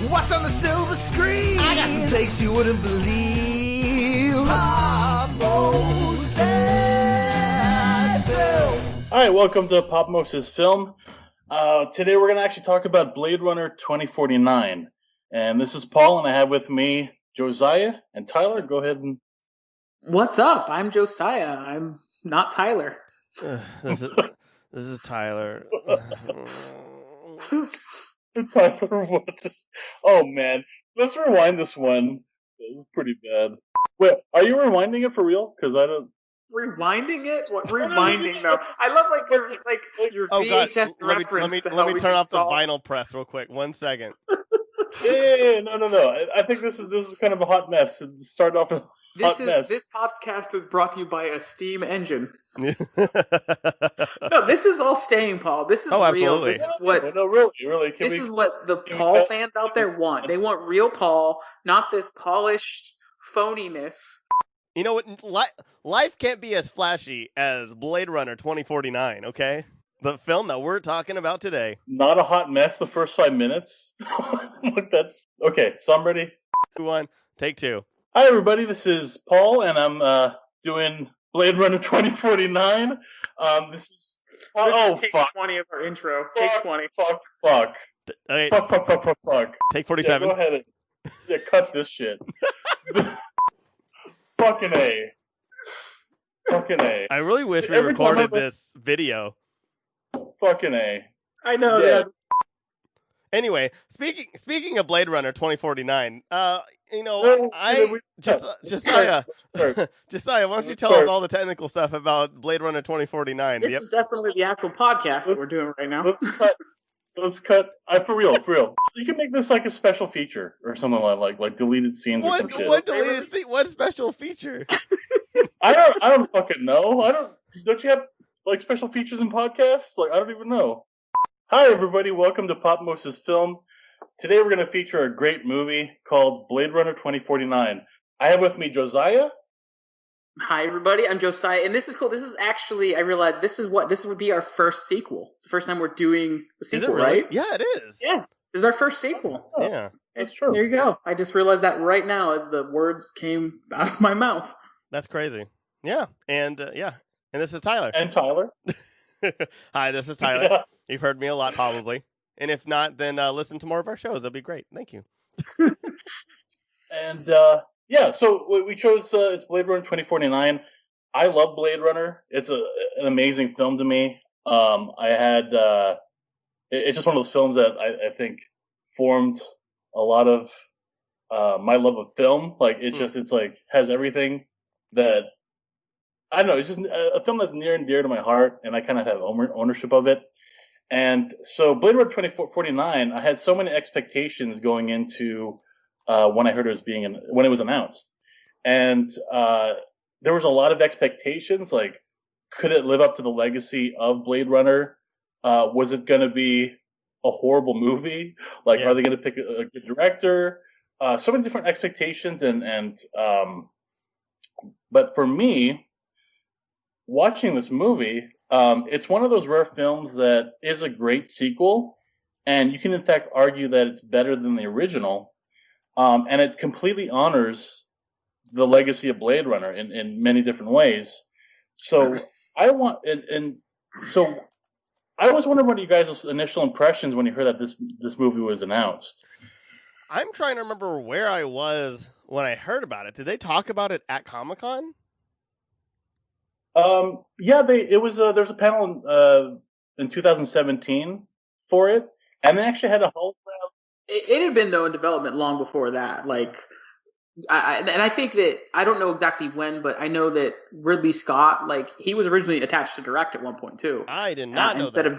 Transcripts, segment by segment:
What's on the silver screen? I got some takes you wouldn't believe. Popmosis Film. All right, welcome to Popmosis Film. Today we're going to actually talk about Blade Runner 2049. And this is Paul, and I have with me Josiah and Tyler. Go ahead and... What's up? I'm Josiah. I'm not Tyler. This is Tyler. Tyler, what? Oh, man. Let's rewind this one. It was pretty bad. Wait, are you rewinding it for real? Because I don't... Rewinding it? What rewinding though? I love your VHS reference. Let me turn off the vinyl press real quick. 1 second. Yeah. No. I think this is kind of a hot mess. It started off a hot mess. This podcast is brought to you by a steam engine. No, this is all staying, Paul. This is real. Absolutely. This is what. No, really. This is what the Paul fans out there want. They want real Paul, not this polished phoniness. You know what? Life can't be as flashy as Blade Runner 2049, okay? The film that we're talking about today. Not a hot mess the first 5 minutes. That's... Okay, so I'm ready. 1, take 2. Hi, everybody. This is Paul, and I'm doing Blade Runner 2049. This is take fuck. 20 of our intro. Fuck, Take 20. Fuck. Okay, Fuck. take 47. Yeah, go ahead and cut this shit. Fucking A. I really wish we Every time recorded this video. Fucking A. I know. Yeah. Anyway, speaking of Blade Runner 2049, Josiah, Josiah, why don't you tell us all the technical stuff about Blade Runner 2049? This is definitely the actual podcast that we're doing right now. Let's cut. For real. You can make this like a special feature or something like deleted scenes or some shit. What deleted scene? What special feature? I don't fucking know. Don't you have like special features in podcasts? Like I don't even know. Hi everybody, welcome to Popmosis Film. Today we're going to feature a great movie called Blade Runner 2049. I have with me Josiah. Hi everybody, I'm Josiah, and this is cool. This is actually, I realized this would be our first sequel. It's the first time we're doing a sequel, really? right? Yeah, it is. Yeah, this is our first sequel. Oh, yeah, that's true. There you go. I just realized that right now as the words came out of my mouth. That's crazy. Yeah, and this is Tyler. And Tyler. Hi, this is Tyler. Yeah. You've heard me a lot, probably. And if not, then listen to more of our shows. That'd be great. Thank you. And, so we chose, it's Blade Runner 2049. I love Blade Runner. It's an amazing film to me. It's just one of those films that I think formed a lot of my love of film. Like, it's like, has everything that, I don't know, it's just a film that's near and dear to my heart, and I kind of have ownership of it. And so Blade Runner 2049, I had so many expectations going into when I heard when it was announced. And there was a lot of expectations, like, could it live up to the legacy of Blade Runner? Was it going to be a horrible movie? Like, Are they going to pick a good director? So many different expectations. But for me, watching this movie, it's one of those rare films that is a great sequel, and you can in fact argue that it's better than the original, and it completely honors the legacy of Blade Runner in many different ways. So I was wondering what you guys' initial impressions when you heard that this movie was announced. I'm trying to remember where I was when I heard about it. Did they talk about it at Comic-Con? There's a panel in 2017 for it, and they actually had a hologram. It had been though in development long before that. Like, I think that I don't know exactly when, but I know that Ridley Scott, like, he was originally attached to direct at one point too. I did not know instead that.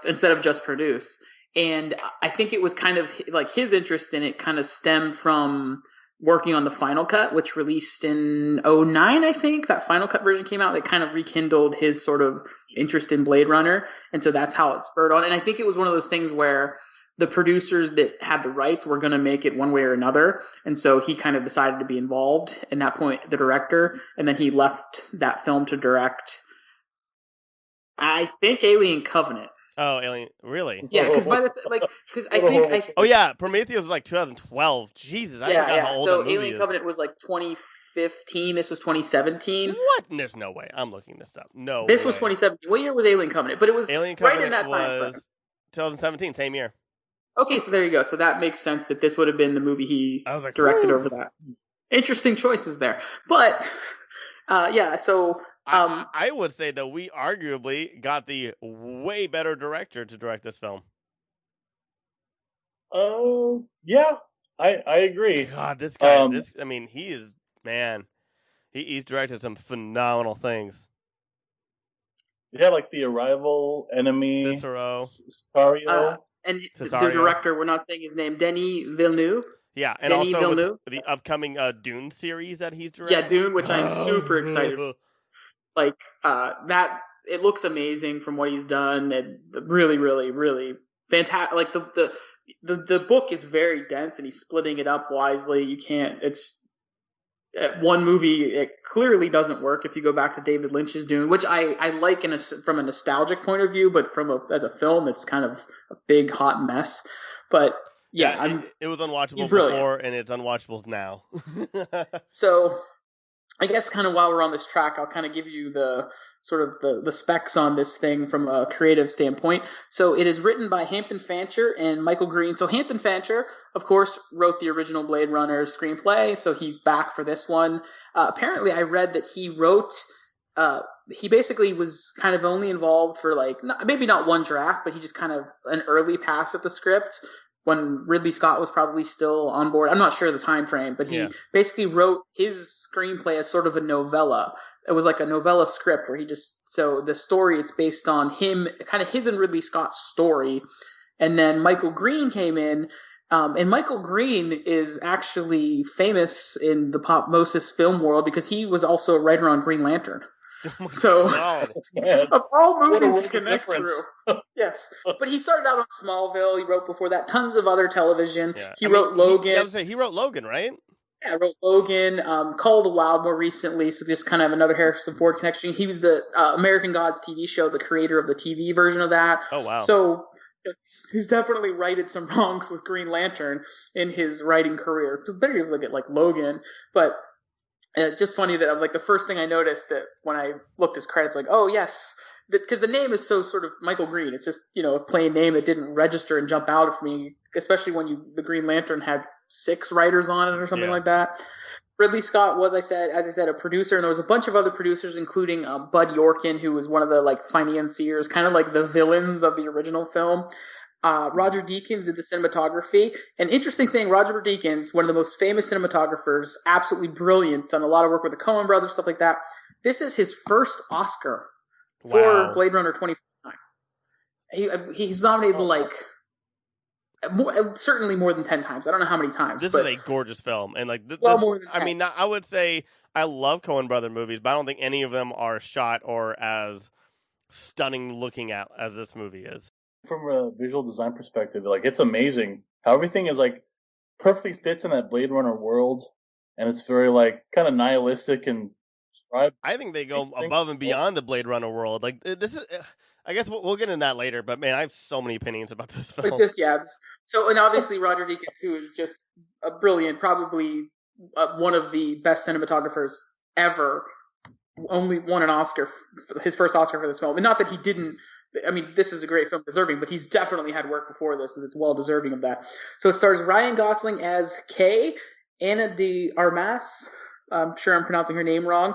Instead of just produce. And I think it was kind of like his interest in it kind of stemmed from working on the Final Cut, which released in 2009, I think. That Final Cut version came out that kind of rekindled his sort of interest in Blade Runner. And so that's how it spurred on. And I think it was one of those things where the producers that had the rights were going to make it one way or another. And so he kind of decided to be involved in that point, the director. And then he left that film to direct, I think, Alien Covenant. Oh, Alien, really? Yeah, because by the because I think Oh yeah, Prometheus was like 2012. Jesus, I forgot how old so that movie Alien is. Covenant was like 2015. This was 2017. What? There's no way. I'm looking this up. No This way. was 2017. What year was Alien Covenant? But it was Alien right Covenant in that time frame. was 2017, same year. Okay, so there you go. So that makes sense that this would have been the movie he I was like, directed woo. over that. Interesting choices there. But, so... I would say that we arguably got the way better director to direct this film. Yeah, I agree. God, this guy, he is, man, he's directed some phenomenal things. Yeah, like The Arrival, Enemy, Cicero, Sicario. And Cesario. the director, we're not saying his name, Denis Villeneuve. Yeah, and Denis also Villeneuve. with the upcoming Dune series that he's directing. Yeah, Dune, which I'm super excited for. Like, that, it looks amazing from what he's done, and really, really, really fantastic. Like, the book is very dense, and he's splitting it up wisely. You can't, one movie, it clearly doesn't work if you go back to David Lynch's Dune, which I like from a nostalgic point of view, but as a film, it's kind of a big, hot mess. But, yeah. It was unwatchable before, and it's unwatchable now. So... I guess kind of while we're on this track, I'll kind of give you the sort of the specs on this thing from a creative standpoint. So it is written by Hampton Fancher and Michael Green. So Hampton Fancher, of course, wrote the original Blade Runner screenplay, so he's back for this one. Apparently, I read that he wrote... he basically was kind of only involved for maybe not one draft, but he just kind of an early pass at the script when Ridley Scott was probably still on board. I'm not sure the time frame, but he basically wrote his screenplay as sort of a novella. It was like a novella script where so the story, it's based on him, kind of his and Ridley Scott's story. And then Michael Green came in, and Michael Green is actually famous in the Popmosis film world because he was also a writer on Green Lantern. So, of all movies to connect through. Yes. But he started out on Smallville. He wrote before that tons of other television. Yeah. He wrote Logan. He wrote Logan, right? Yeah, I wrote Logan, Call of the Wild more recently, so just kind of another Harrison Ford connection. He was the American Gods TV show, the creator of the TV version of that. Oh, wow. So he's definitely righted some wrongs with Green Lantern in his writing career. It's better to look at Logan, but... just funny that the first thing I noticed that when I looked his credits, oh yes, because the name is so sort of Michael Green. It's just a plain name. It didn't register and jump out of me, especially when the Green Lantern had 6 writers on it or something like that. Ridley Scott was, as I said, a producer, and there was a bunch of other producers, including Bud Yorkin, who was one of the financiers, kind of like the villains of the original film. Roger Deakins did the cinematography. An interesting thing, Roger Deakins, one of the most famous cinematographers, absolutely brilliant, done a lot of work with the Coen brothers, stuff like that. This is his first Oscar for Blade Runner 2049. He's nominated certainly more than 10 times. I don't know how many times. This is a gorgeous film. And more than 10. I mean, I would say I love Coen brother movies, but I don't think any of them are shot or as stunning looking at as this movie is. From a visual design perspective, it's amazing how everything is perfectly fits in that Blade Runner world, and it's very kind of nihilistic and. I think they go above and beyond the Blade Runner world. This is, I guess we'll get into that later. But man, I have so many opinions about this film. So and obviously Roger Deakins, who is just a brilliant, probably one of the best cinematographers ever. Only won an Oscar, his first Oscar for this film. And not that he didn't. I mean, this is a great film, deserving, but he's definitely had work before this, and it's well deserving of that. So it stars Ryan Gosling as Kay, Ana de Armas, I'm sure I'm pronouncing her name wrong,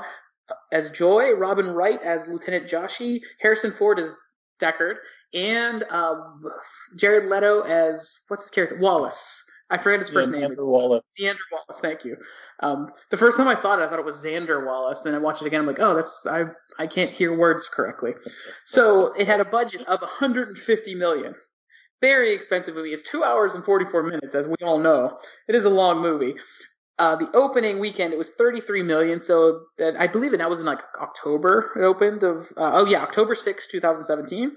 as Joy, Robin Wright as Lieutenant Joshi, Harrison Ford as Deckard, and Jared Leto as, what's his character? Wallace. I forget his first name. Wallace. Xander Wallace, thank you. The first time I thought it was Xander Wallace. Then I watched it again. I'm like, oh, I can't hear words correctly. So it had a budget of $150 million. Very expensive movie. It's 2 hours and 44 minutes, as we all know. It is a long movie. The opening weekend, it was $33 million. So I believe that was in October. It opened October 6, 2017.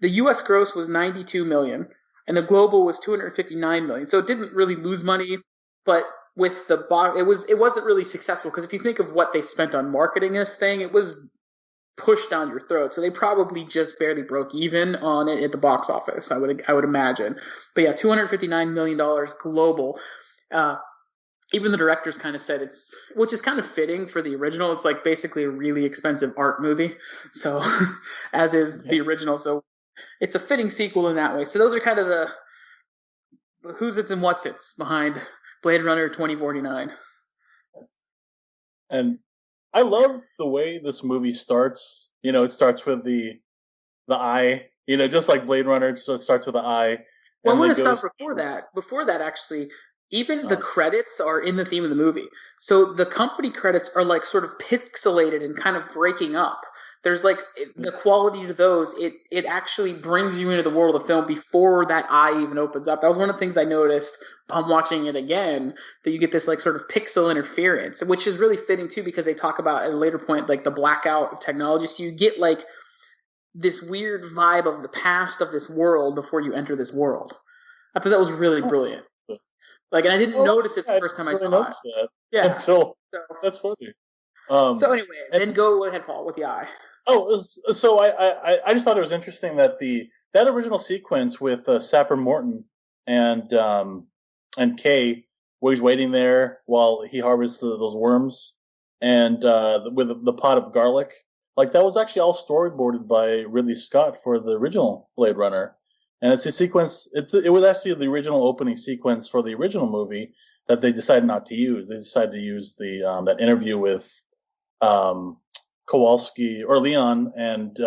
The U.S. gross was $92 million. And the global was $259 million. So it didn't really lose money, but with the box, it wasn't really successful, because if you think of what they spent on marketing this thing, it was pushed down your throat. So they probably just barely broke even on it at the box office, I would imagine. But yeah, $259 million global. Even the directors kind of said which is kind of fitting for the original. It's like basically a really expensive art movie. So as is the original. So it's a fitting sequel in that way. So those are kind of the who's its and what's its behind Blade Runner 2049. And I love the way this movie starts. It starts with the eye, just like Blade Runner, so it starts with the eye. Well, I want to stop before that. Before that, actually, even the credits are in the theme of the movie. So the company credits are like sort of pixelated and kind of breaking up. There's like the quality to those. It actually brings you into the world of the film before that eye even opens up. That was one of the things I noticed upon watching it again, that you get this like sort of pixel interference, which is really fitting too, because they talk about at a later point like the blackout of technology. So you get like this weird vibe of the past of this world before you enter this world. I thought that was really brilliant. Like, and I didn't notice it the first time I saw it. That Yeah. That's funny. So anyway, then go ahead, Paul, with the eye. So I just thought it was interesting that that original sequence with Sapper Morton and Kay, where he's waiting there while he harvests those worms, and with the pot of garlic, like that was actually all storyboarded by Ridley Scott for the original Blade Runner. And it's a sequence. It was actually the original opening sequence for the original movie that they decided not to use. They decided to use that interview with Kowalski or Leon and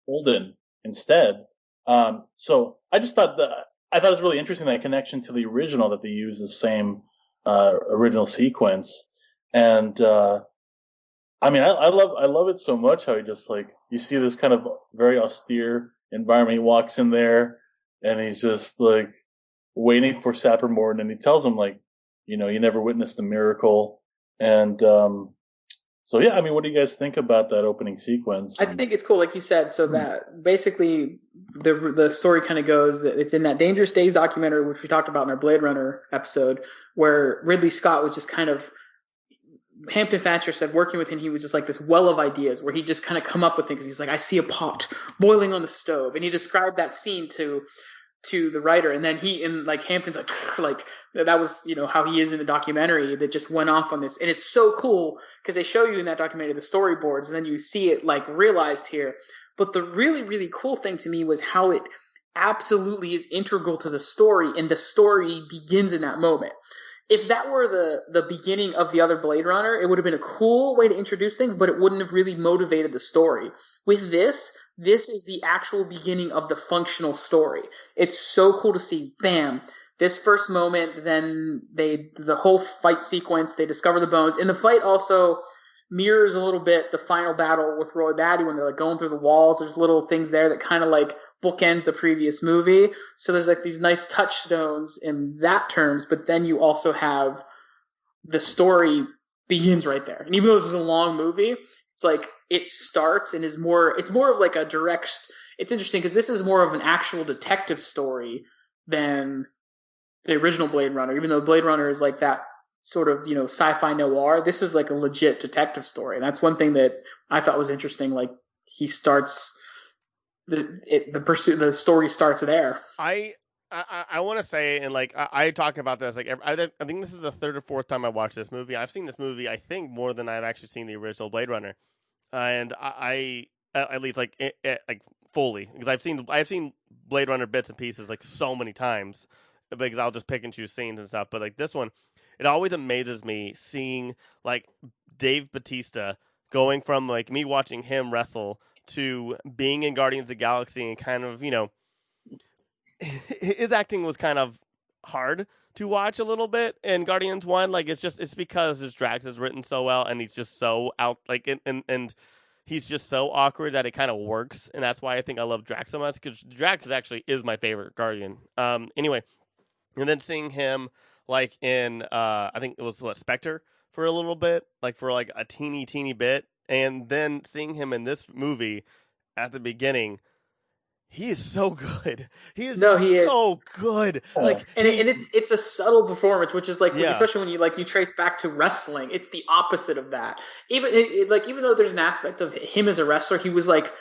Holden instead. So I just thought it was really interesting, that connection to the original, that they use the same original sequence. And I mean, I love it so much how he just like, you see this kind of very austere environment. He walks in there and he's just like waiting for Sapper Morton, and he tells him like, you never witnessed a miracle. And so yeah, I mean, what do you guys think about that opening sequence? I think it's cool, like you said. So that basically the story kind of goes that it's in that Dangerous Days documentary, which we talked about in our Blade Runner episode, where Ridley Scott was just kind of, Hampton Fancher said working with him, he was just like this well of ideas where he just kind of come up with things. He's like, I see a pot boiling on the stove. And he described that scene to the writer. And then Hampton's like that was, how he is in the documentary, that just went off on this. And it's so cool because they show you in that documentary the storyboards, and then you see it like realized here. But the really, really cool thing to me was how it absolutely is integral to the story, and the story begins in that moment. If that were the beginning of the other Blade Runner, it would have been a cool way to introduce things, but it wouldn't have really motivated the story. With this is the actual beginning of the functional story. It's so cool to see, bam, this first moment, then the whole fight sequence, they discover the bones. And the fight also mirrors a little bit the final battle with Roy Batty when they're like going through the walls. There's little things there that kind of like bookends the previous movie. So there's like these nice touchstones in that terms, but then you also have the story begins right there. And even though this is a long movie, it's like it starts and it's more of like a direct, it's interesting because this is more of an actual detective story than the original Blade Runner, even though Blade Runner is like that sort of, sci-fi noir. This is like a legit detective story. And that's one thing that I thought was interesting. Like he starts the story starts there. I want to say, and like I talk about this, like I think this is the third or fourth time I watched this movie. I've seen this movie, I think, more than I've actually seen the original Blade Runner, and I at least like fully, because I've seen Blade Runner bits and pieces like so many times, because I'll just pick and choose scenes and stuff. But like this one, it always amazes me seeing like Dave Bautista going from like me watching him wrestle to being in Guardians of the Galaxy, and kind of, his acting was kind of hard to watch a little bit in Guardians 1. Like it's because his Drax is written so well, and he's just so out, like, and he's just so awkward that it kind of works. And that's why I think I love Drax so much, because Drax is my favorite Guardian. Anyway, and then seeing him like in, I think it was Spectre for a little bit, like for like a teeny bit. And then seeing him in this movie at the beginning, he is so good. He is He is. so good. Like, and it's a subtle performance, which is like, especially when you trace back to wrestling, it's the opposite of that. Even though there's an aspect of him as a wrestler, he was like,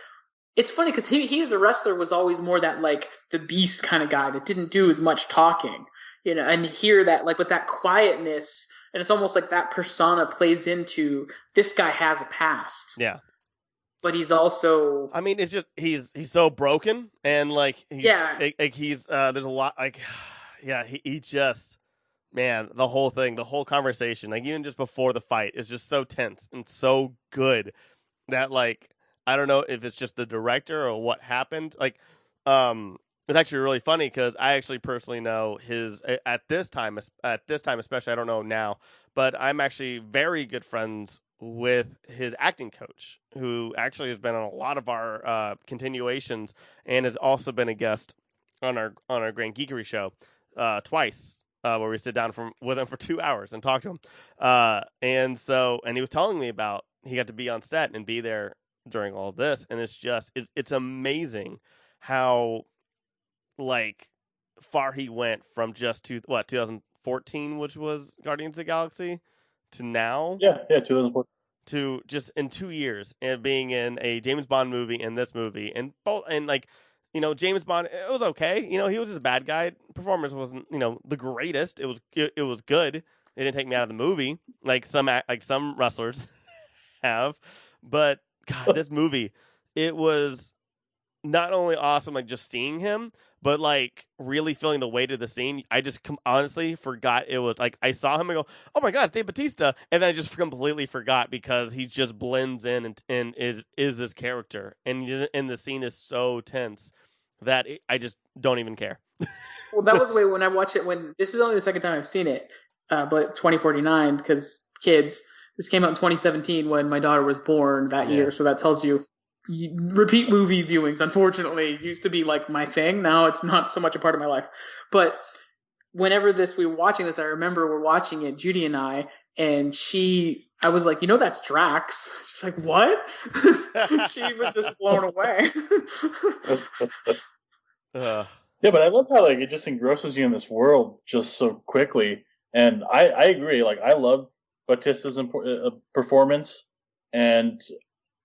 it's funny because he as a wrestler was always more that like the beast kind of guy that didn't do as much talking, and hear that like with that quietness, and it's almost like that persona plays into this guy has a past. Yeah. But he's also, I mean, it's just he's so broken, and like he's there's a lot like he just, man, the whole conversation, like even just before the fight is just so tense and so good that like I don't know if it's just the director or what happened. Like it's actually really funny because I actually personally know his at this time especially, I don't know now, but I'm actually very good friends with his acting coach, who actually has been on a lot of our continuations and has also been a guest on our Grand Geekery show twice, where we sit down with him for 2 hours and talk to him. And he was telling me about he got to be on set and be there during all of this, and it's amazing how like far he went from just 2014, which was Guardians of the Galaxy, to now. Yeah, 2014. To just in 2 years and being in a James Bond movie and this movie and both, and like, James Bond, it was okay. He was just a bad guy. Performance wasn't, the greatest. It was good. It didn't take me out of the movie like some wrestlers have, but God, this movie, it was not only awesome, like just seeing him, but like really feeling the weight of the scene. I just honestly forgot it was like I saw him and go, "Oh my God, it's Dave Bautista," and then I just completely forgot because he just blends in and is this character, and the scene is so tense that I just don't even care. Well, that was the way when I watched it. When this is only the second time I've seen it, but 2049 because kids. This came out in 2017 when my daughter was born that year, so that tells you. Repeat movie viewings, unfortunately, used to be like my thing. Now it's not so much a part of my life. But whenever we were watching this, I remember we're watching it, Judy and I was like, that's Drax. She's like, what? She was just blown away. Yeah, but I love how like it just engrosses you in this world just so quickly. And I agree. Like I love Bautista's performance, and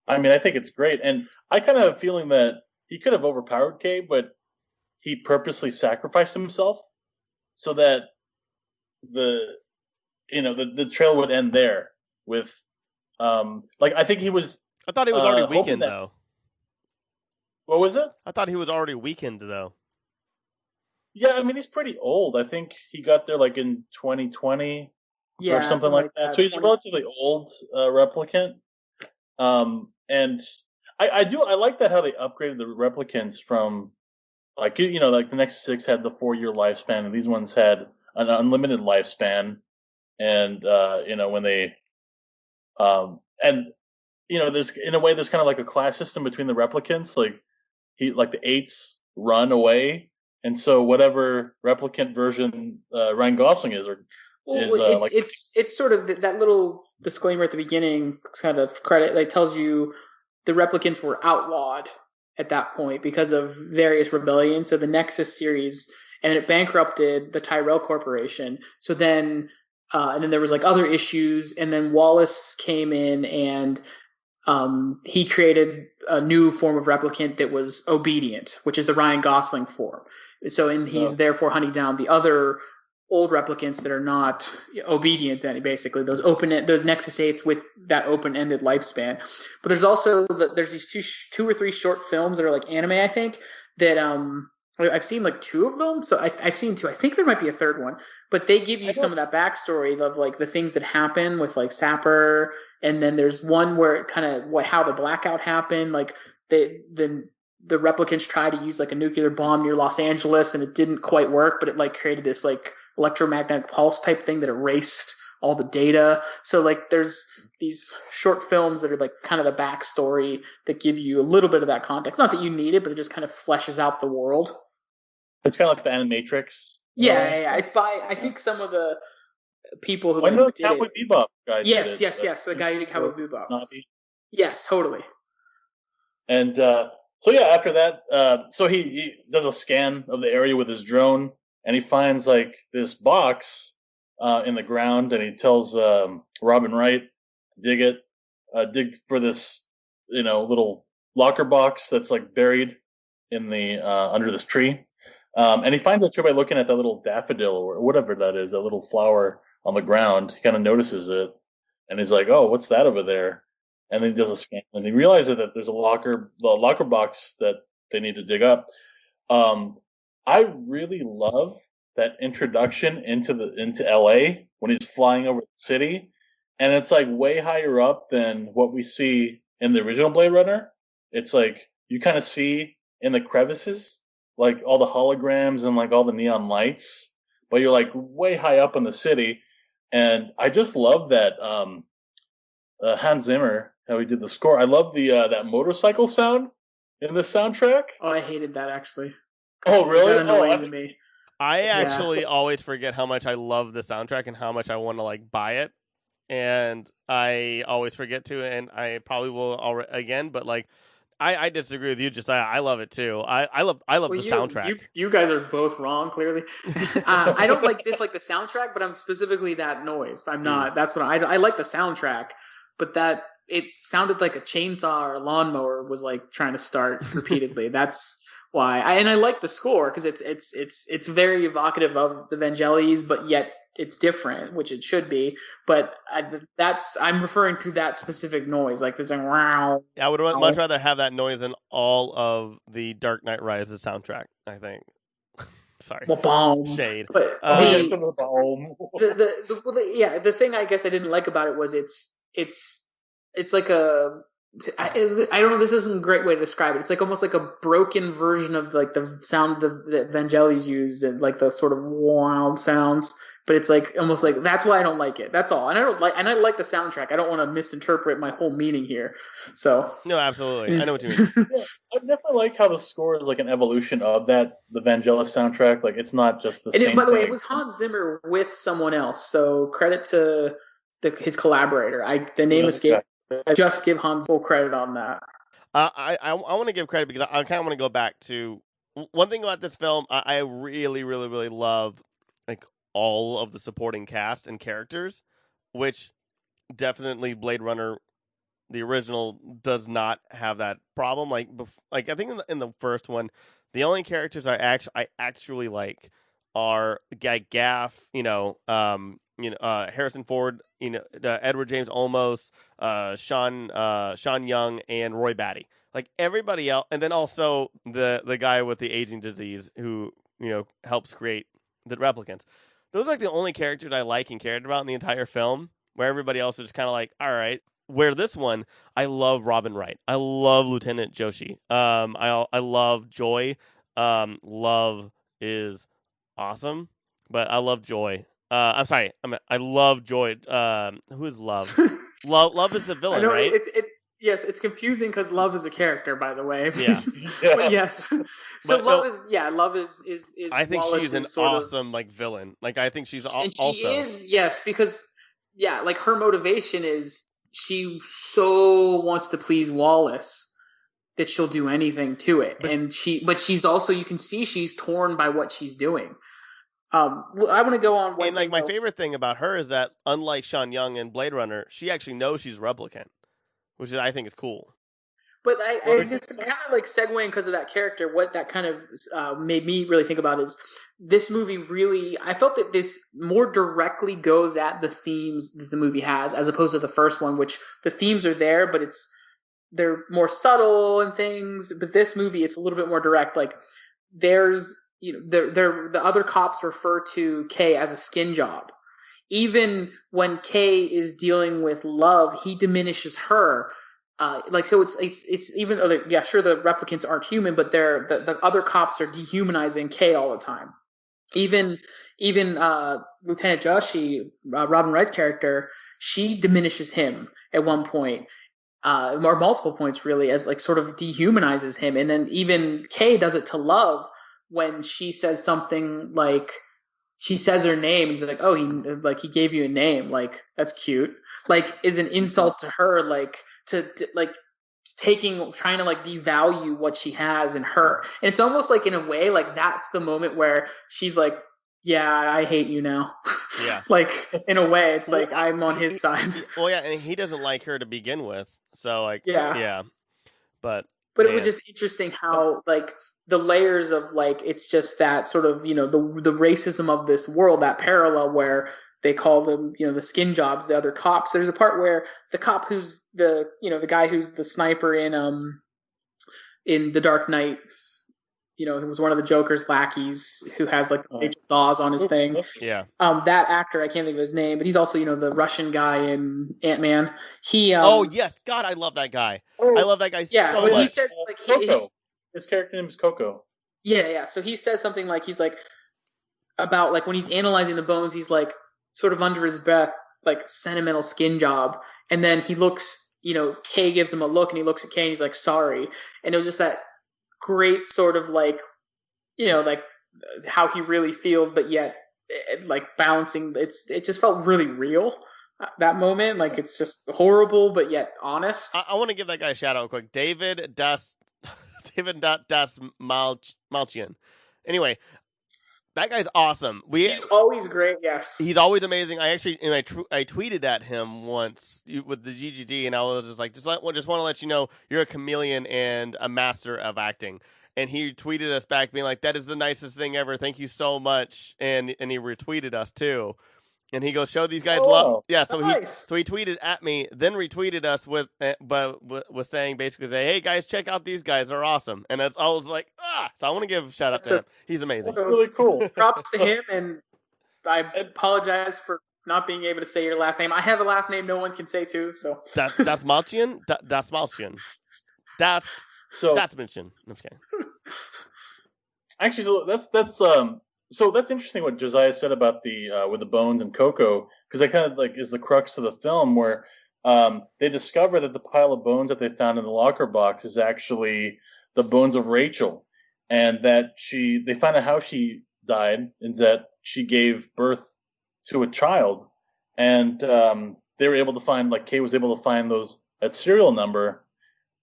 I mean, I think it's great. And I kind of have a feeling that he could have overpowered Kay, but he purposely sacrificed himself so that the trail would end there with, I think he was. I thought he was already weakened, though. What was it? I thought he was already weakened, though. Yeah, I mean, he's pretty old. I think he got there like in 2020 or something like that. So he's a relatively old replicant. And I like that how they upgraded the replicants from like the next 6 had the 4-year lifespan, and these ones had an unlimited lifespan. And when they there's in a way there's kind of like a class system between the replicants. Like the 8s run away, and so whatever replicant version Ryan Gosling is, it's sort of that little disclaimer at the beginning, kind of credit, like tells you the replicants were outlawed at that point because of various rebellions. So the Nexus series, and it bankrupted the Tyrell Corporation. So then, and then there was like other issues, and then Wallace came in and he created a new form of replicant that was obedient, which is the Ryan Gosling form. So, and he's therefore hunting down the other old replicants that are not obedient, and basically those Nexus 8s with that open-ended lifespan. But there's also there's these two or three short films that are like anime, I think, that I've seen like 2 of them. So I've seen 2. I think there might be a third one, but they give you some of that backstory of like the things that happen with like Sapper, and then there's one where it kind of how the blackout happened, like the replicants tried to use like a nuclear bomb near Los Angeles, and it didn't quite work, but it like created this like electromagnetic pulse type thing that erased all the data. So like there's these short films that are like kind of the backstory that give you a little bit of that context. Not that you need it, but it just kind of fleshes out the world. It's kind of like the Animatrix. Yeah. It's by, I think, some of the people who I know the Cowboy Bebop guy. Yes. The guy who did Cowboy Bebop. Nabi. Yes, totally. And So yeah, after that, so he does a scan of the area with his drone, and he finds like this box in the ground, and he tells Robin Wright to dig for this, little locker box that's like buried in the under this tree. And he finds that tree by looking at that little daffodil or whatever that is, that little flower on the ground. He kind of notices it, and he's like, "Oh, what's that over there?" And then he does a scan, and he realizes that there's a locker box that they need to dig up. I really love that introduction into LA when he's flying over the city, and it's like way higher up than what we see in the original Blade Runner. It's like you kind of see in the crevices like all the holograms and like all the neon lights, but you're like way high up in the city, and I just love that Hans Zimmer, how he did the score. I love the that motorcycle sound in the soundtrack. Oh, I hated that actually. Oh, really? That annoying to me. I actually always forget how much I love the soundtrack and how much I want to like buy it, and I always forget to, and I probably will again. But like, I disagree with you, Josiah. I love it too. I love the soundtrack. You guys are both wrong. Clearly, I don't like the soundtrack, but I'm specifically that noise. I'm not. That's what I like the soundtrack, but that it sounded like a chainsaw or a lawnmower was like trying to start repeatedly. That's why. I like the score because it's very evocative of the Vangelis, but yet it's different, which it should be. But I'm referring to that specific noise, like there's like wow. I would much rather have that noise than all of the Dark Knight Rises soundtrack. I think. Sorry, shade. But the thing I guess I didn't like about it was it's like a. I don't know. This isn't a great way to describe it. It's like almost like a broken version of like the sound that Vangelis used and like the sort of wow sounds. But it's like almost like that's why I don't like it. That's all. And I like the soundtrack. I don't want to misinterpret my whole meaning here. So no, absolutely. I know what you mean. Yeah, I definitely like how the score is like an evolution of the Vangelis soundtrack. Like it's not just the same. By the way, thing. it was Hans Zimmer with someone else. So credit to his collaborator. The name escaped. I just give Hans full credit on that. I want to give credit because I kind of want to go back to one thing about this film. I really, really, really love like all of the supporting cast and characters, which definitely Blade Runner, the original, does not have that problem. Like I think in the first one, the only characters I actually like are Gaff, Harrison Ford, Edward James Olmos, Sean Young, and Roy Batty. Like everybody else, and then also the guy with the aging disease who helps create the replicants. Those are like the only characters I like and cared about in the entire film. Where everybody else is just kind of like, all right. Where this one, I love Robin Wright. I love Lieutenant Joshi. I love Joy. Love is awesome, but I love Joy. I'm sorry. I love Joy. Who is Love? Love is the villain, right? Yes, it's confusing because Love is a character, by the way. Yeah. But yes. So Love is. I think Wallace she's an awesome villain. Like I think she's also. She is, yes, because like her motivation is she so wants to please Wallace that she'll do anything to it, but she's also, you can see she's torn by what she's doing. I want to go on. And my favorite thing about her is that unlike Sean Young in Blade Runner, she actually knows she's replicant, which I think is cool. But I just kind of segueing because of that character. What that kind of made me really think about is this movie really. I felt that this more directly goes at the themes that the movie has, as opposed to the first one, which the themes are there, but they're more subtle and things. But this movie, it's a little bit more direct. Like there's. The other cops refer to Kay as a skin job. Even when Kay is dealing with Love, he diminishes her. So it's even though sure the replicants aren't human, but the other cops are dehumanizing Kay all the time. Even Lieutenant Joshi, Robin Wright's character, she diminishes him at one point. Or multiple points really, as sort of dehumanizes him. And then even Kay does it to Love. When she says something she says her name, he's like, "Oh, he gave you a name, that's cute." Is an insult to her, trying to like devalue what she has in her. And it's almost like in a way, like that's the moment where she's like, yeah, I hate you now. Yeah. Like in a way, it's like I'm on his side. Well, yeah, and he doesn't like her to begin with. So like, yeah. But it was just interesting how like the layers of like, it's just that sort of, you know, the racism of this world, that parallel where they call them, you know, the skin jobs, the other cops. There's a part where the cop who's the guy who's the sniper in The Dark Knight, you know, who was one of the Joker's lackeys, who has like Rachel Dawes on his thing. Yeah. That actor, I can't think of his name, but he's also, you know, the Russian guy in Ant-Man. He. Oh yes, God, I love that guy. I love that guy so much. He says like Coco. His character name is Coco. Yeah. So he says something like, he's like, about like when he's analyzing the bones, he's like, sort of under his breath, like sentimental skin job. And then he looks, you know, Kay gives him a look and he looks at Kay and he's like, sorry. And it was just that great sort of like, you know, like how he really feels, but yet like balancing. It just felt really real, that moment. Like it's just horrible, but yet honest. I want to give that guy a shout out quick. David Das Malchian. Anyway, that guy's awesome. He's always great. Yes, he's always amazing. I actually, I tweeted at him once with the GGD, and I was just like, just want to let you know you're a chameleon and a master of acting. And he tweeted us back, being like, "That is the nicest thing ever. Thank you so much." And he retweeted us too. And he goes, "Show these guys love." Yeah, so nice. he tweeted at me, then retweeted us with saying basically, "Hey guys, check out these guys. They're awesome." And I was like, So I want to give a shout out to him. He's amazing. That's really cool. Props to him, and I apologize for not being able to say your last name. I have a last name no one can say too. So Das Malchian. Das Malchian. Das Malchian. I'm just kidding. Actually, so that's interesting what Josiah said about the with the bones and Coco, because that kind of like is the crux of the film, where they discover that the pile of bones that they found in the locker box is actually the bones of Rachel, and that they find out how she died, and that she gave birth to a child, and they were able to find, like Kay was able to find that serial number,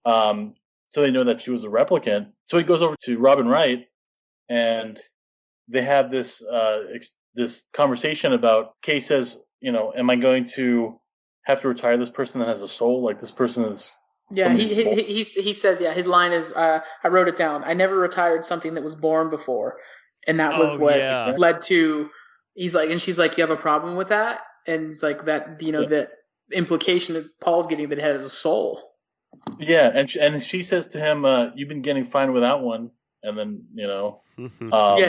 so they know that she was a replicant. So he goes over to Robin Wright, and they have this conversation about, Kay says, you know, am I going to have to retire this person that has a soul? Like, this person is... Yeah, he says, his line is, I wrote it down, I never retired something that was born before. And that was what led to, he's like, and she's like, you have a problem with that? And it's like that, you know, that implication that Paul's getting that it has a soul. Yeah, and she says to him, you've been getting fine without one. And then, you know...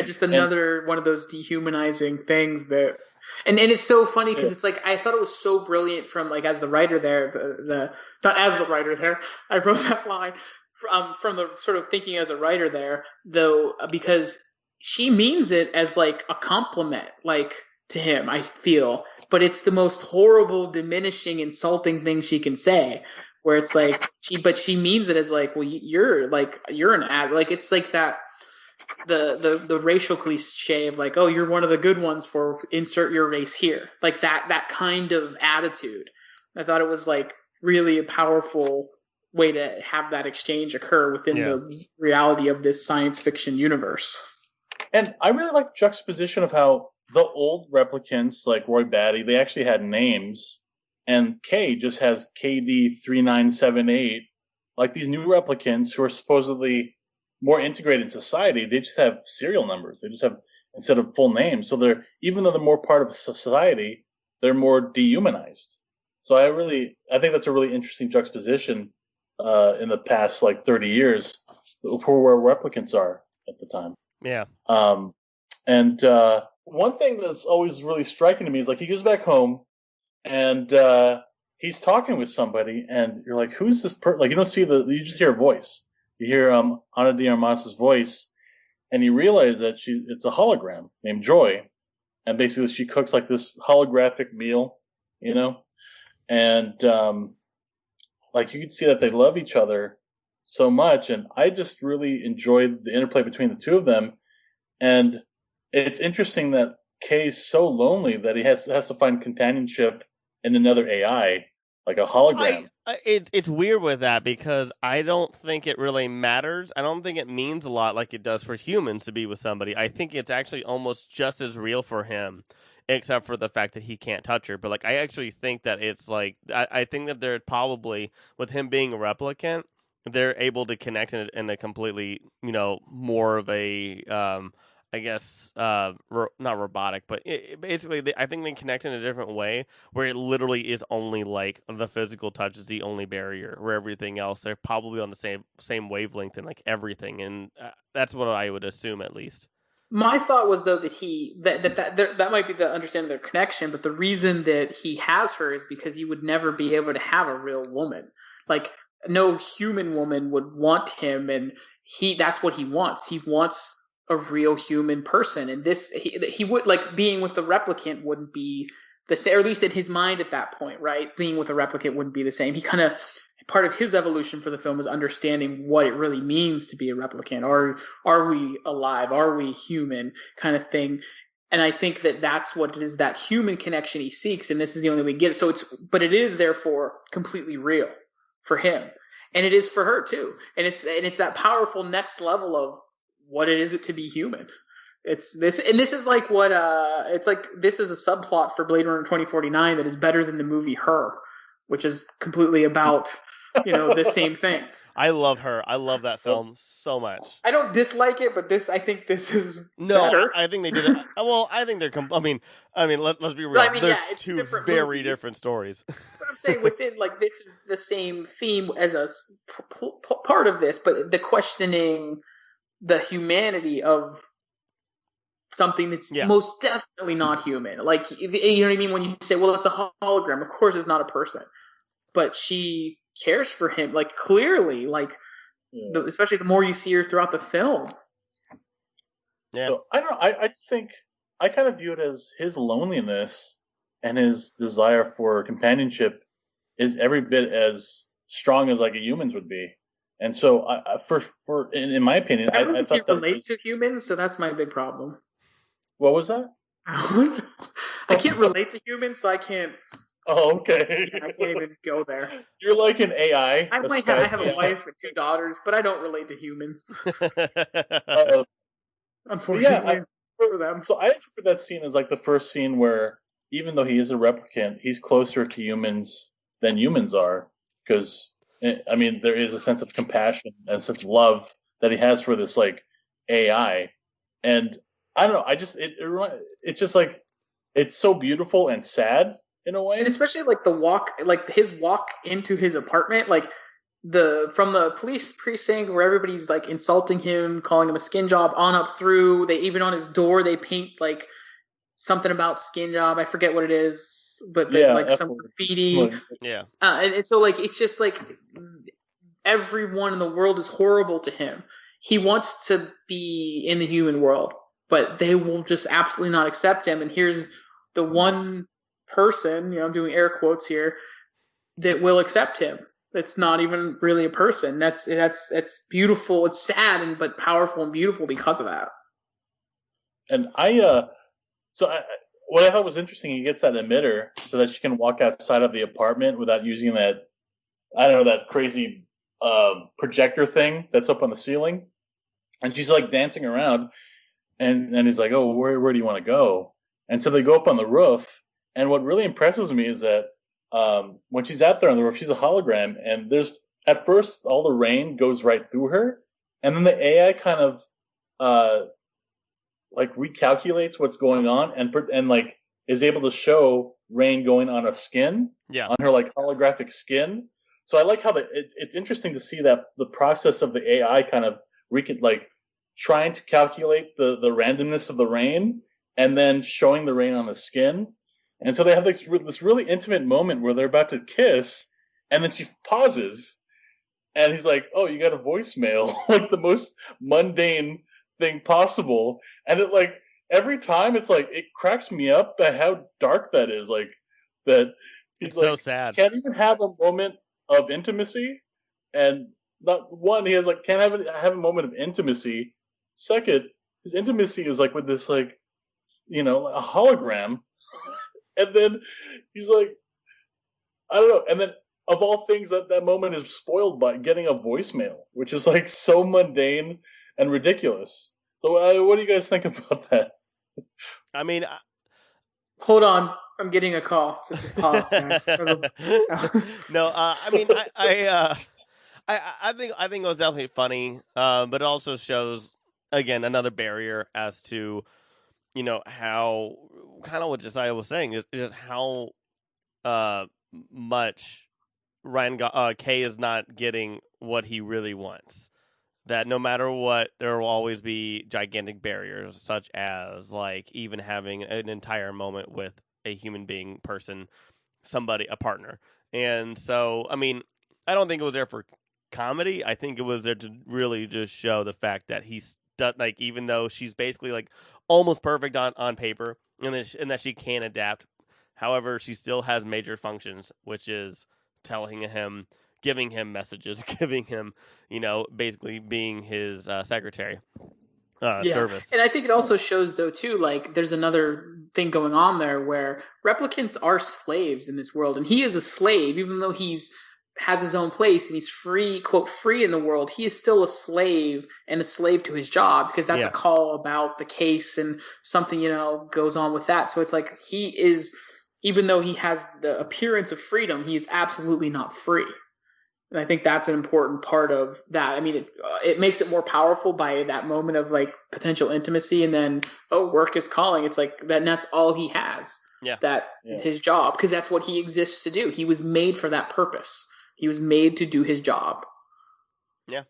just another one of those dehumanizing things that... And it's so funny because it's like, I thought it was so brilliant from like, as the writer there, not as the writer there, I wrote that line from the sort of thinking as a writer there, though, because she means it as like a compliment, like to him, I feel, but it's the most horrible, diminishing, insulting thing she can say, where it's like, she means it as like, well, you're an ad, like, it's like that, the racial cliche of like, oh, you're one of the good ones for insert your race here, like that kind of attitude. I thought it was like really a powerful way to have that exchange occur within the reality of this science fiction universe. And I really like the juxtaposition of how the old replicants like Roy Batty, they actually had names, and Kay just has KD3978. Like these new replicants who are supposedly more integrated in society, they just have serial numbers. They just have, instead of full names. So they're, even though they're more part of society, they're more dehumanized. So I think that's a really interesting juxtaposition in the past like 30 years for where replicants are at the time. Yeah. And one thing that's always really striking to me is like he goes back home and he's talking with somebody, and you're like, who's this person? Like, you don't see you just hear a voice. You hear Ana de Armas's voice, and you realize that it's a hologram named Joy, and basically she cooks like this holographic meal, you know, and like you can see that they love each other so much, and I just really enjoyed the interplay between the two of them. And it's interesting that Kay's so lonely that he has to find companionship in another AI, like a hologram. It's weird with that because I don't think it really matters. I don't think it means a lot like it does for humans to be with somebody. I think it's actually almost just as real for him, except for the fact that he can't touch her. But like, I actually think that it's like I think that they're probably, with him being a replicant, they're able to connect in a completely, more of a I guess not robotic, but basically I think they connect in a different way where it literally is only like the physical touch is the only barrier, where everything else they're probably on the same wavelength and like everything, and that's what I would assume at least. My thought was though that might be the understanding of their connection, but the reason that he has her is because he would never be able to have a real woman. Like no human woman would want him, and that's what he wants. He wants a real human person, and he would like being with the replicant wouldn't be the same, or at least in his mind at that point, right? Being with a replicant wouldn't be the same. He kind of part of his evolution for the film is understanding what it really means to be a replicant. Are we alive? Are we human? Kind of thing. And I think that that's what it is, that human connection he seeks, and this is the only way we get it. So but it is therefore completely real for him, and it is for her too. And it's that powerful next level of what it is to be human. This is like what it's like. This is a subplot for Blade Runner 2049 that is better than the movie Her, which is completely about the same thing. I love Her. I love that film so much. I don't dislike it, but I think this is better. I think they did it. Well, I think they're. I mean, let's be real. They're two very different stories. But I'm saying within this is the same theme as a part of this, but the questioning the humanity of something that's most definitely not human. Like, you know what I mean? When you say, well, it's a hologram, of course it's not a person. But she cares for him, like, clearly, like, especially the more you see her throughout the film. Yeah. So, I don't know. I just think, I kind of view it as his loneliness and his desire for companionship is every bit as strong as, like, a human's would be. And so, in my opinion, I thought that relate to humans, so that's my big problem. What was that? I can't relate to humans, so I can't. Oh, okay. I can't even go there. You're like an AI. I have a wife and 2 daughters, but I don't relate to humans. Unfortunately, for them. So I interpret that scene as like the first scene where, even though he is a replicant, he's closer to humans than humans are, because. I mean, there is a sense of compassion and a sense of love that he has for this like AI, and I don't know. It's just like it's so beautiful and sad in a way, and especially like his walk into his apartment, like from the police precinct where everybody's like insulting him, calling him a skin job, on up through. They even on his door they paint like something about skin job. I forget what it is. But some graffiti, and so like it's just like everyone in the world is horrible to him. He wants to be in the human world, but they will just absolutely not accept him. And here's the one person, I'm doing air quotes here, that will accept him. It's not even really a person. That's beautiful. It's sad but powerful and beautiful because of that. And what I thought was interesting, he gets that emitter so that she can walk outside of the apartment without using that, that crazy projector thing that's up on the ceiling. And she's like dancing around, and he's like, oh, where do you want to go? And so they go up on the roof. And what really impresses me is that when she's out there on the roof, she's a hologram. And at first, all the rain goes right through her. And then the AI kind of like recalculates what's going on and like is able to show rain going on her skin, on her like holographic skin. So I like how it's interesting to see that the process of the AI kind of trying to calculate the randomness of the rain and then showing the rain on the skin. And so they have this really intimate moment where they're about to kiss, and then she pauses, and he's like, "Oh, you got a voicemail," like the most mundane thing possible. And it like every time it's like it cracks me up at how dark that is. Like that he's it's like, so sad. Can't even have a moment of intimacy, and not one. He has like can't have a moment of intimacy. Second, his intimacy is like with this like a hologram, and then he's like, I don't know. And then of all things, that moment is spoiled by getting a voicemail, which is like so mundane and ridiculous. So, what do you guys think about that? I mean, Hold on, I'm getting a call. So just pause, guys. no, I mean, I think it was definitely funny, but it also shows again another barrier as to how kind of what Josiah was saying is just how much Kay is not getting what he really wants. That no matter what, there will always be gigantic barriers, such as like even having an entire moment with a human being, person, somebody, a partner. And so, I mean, I don't think it was there for comedy. I think it was there to really just show the fact that he's like, even though she's basically like almost perfect on paper, and that she can adapt. However, she still has major functions, which is telling him, giving him messages, giving him, basically being his secretary service. And I think it also shows, though, too, like there's another thing going on there where replicants are slaves in this world, and he is a slave, even though has his own place and he's free, quote, free in the world. He is still a slave and a slave to his job, because that's a call about the case and something, goes on with that. So it's like he is, even though he has the appearance of freedom, he is absolutely not free. And I think that's an important part of that. I mean, it makes it more powerful by that moment of like potential intimacy, and then, work is calling. It's like that, and that's all he has. Yeah. That is his job, because that's what he exists to do. He was made for that purpose. He was made to do his job. Yeah.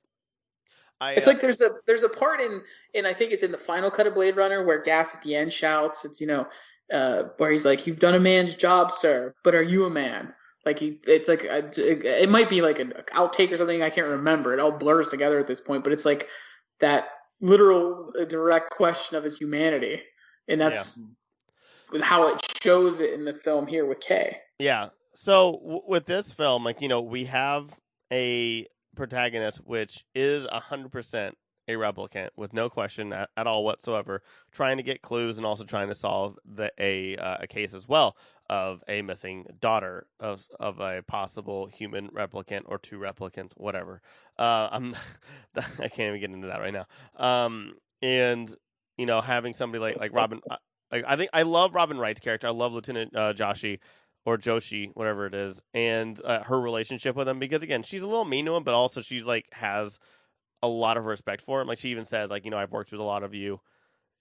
It's like there's a part in I think it's in the final cut of Blade Runner where Gaff at the end shouts, it's where he's like, "You've done a man's job, sir, but are you a man?" Like it's like it might be like an outtake or something. I can't remember. It all blurs together at this point. But it's like that literal direct question of his humanity, and that's how it shows it in the film here with Kay. Yeah. So with this film, like we have a protagonist which is 100% a replicant with no question at all whatsoever, trying to get clues and also trying to solve a case as well of a missing daughter of a possible human replicant or two replicants, whatever. I can't even get into that right now. And having somebody like Robin, I think I love Robin Wright's character. I love Lieutenant Joshi. Or Joshi, whatever it is, and her relationship with him, because again, she's a little mean to him, but also she's like has a lot of respect for him. Like she even says, like, I've worked with a lot of you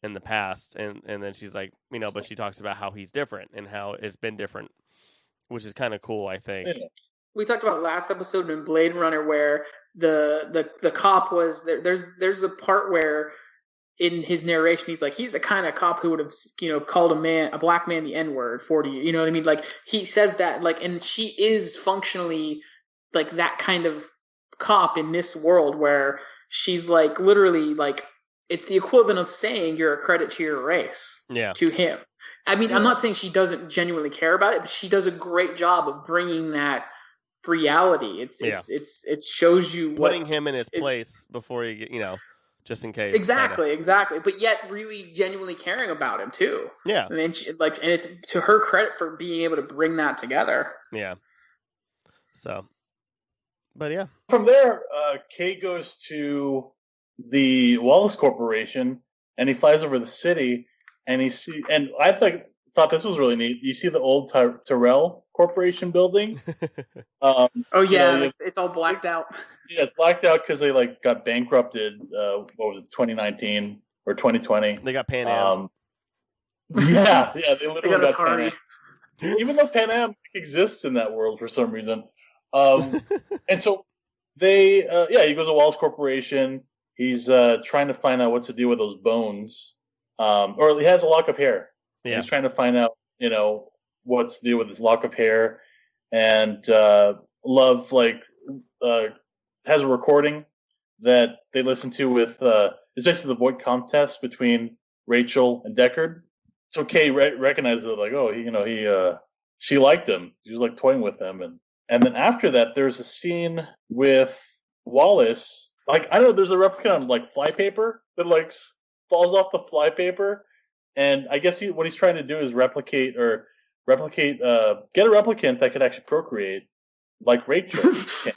in the past, and then she's like, but she talks about how he's different and how it's been different, which is kind of cool, I think. We talked about last episode in Blade Runner where the cop was there. There's a part where in his narration, he's like, he's the kind of cop who would have, called a black man the N-word 40 years. You know what I mean? Like he says that, like, and she is functionally like that kind of cop in this world where she's like literally like it's the equivalent of saying you're a credit to your race to him. I mean, I'm not saying she doesn't genuinely care about it, but she does a great job of bringing that reality. It shows you putting him in his place before you get, just in case. Exactly. But yet really genuinely caring about him too. Yeah. And then and it's to her credit for being able to bring that together. Yeah. So, but yeah. From there, Kay goes to the Wallace Corporation and he flies over the city and and I thought this was really neat. You see the old Tyrell Corporation building. It's all blacked out. Yeah, it's blacked out because they got bankrupted. What was it, 2019 or 2020? They got Pan Am. They literally got Pan Am. Even though Pan Am exists in that world for some reason. And so he goes to Wallace Corporation. He's trying to find out what's to do with those bones. Or he has a lock of hair. Yeah. He's trying to find out, what's to do with his lock of hair. And Love has a recording that they listen to with it's basically the voice contest between Rachel and Deckard. So Kay recognizes it, like, she liked him. She was toying with him, and then after that, there's a scene with Wallace. I don't know, there's a replicant on flypaper that falls off the flypaper, and I guess what he's trying to do is get a replicant that could actually procreate. like Rachel.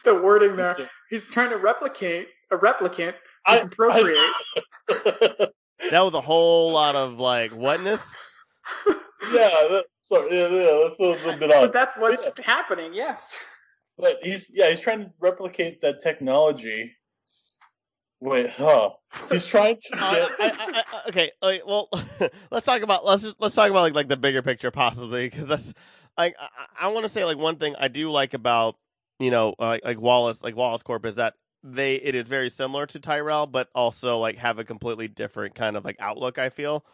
The wording there. He's trying to replicate a replicant. Appropriate. That was a whole lot of like whatness. That's a little bit odd. But that's what's happening. Yes. But he's trying to replicate that technology. Wait, he's trying to. Okay, well, let's talk about like the bigger picture possibly, because that's like I want to say like one thing I do like about like Wallace Corp is that it is very similar to Tyrell, but also like have a completely different kind of like outlook. I feel,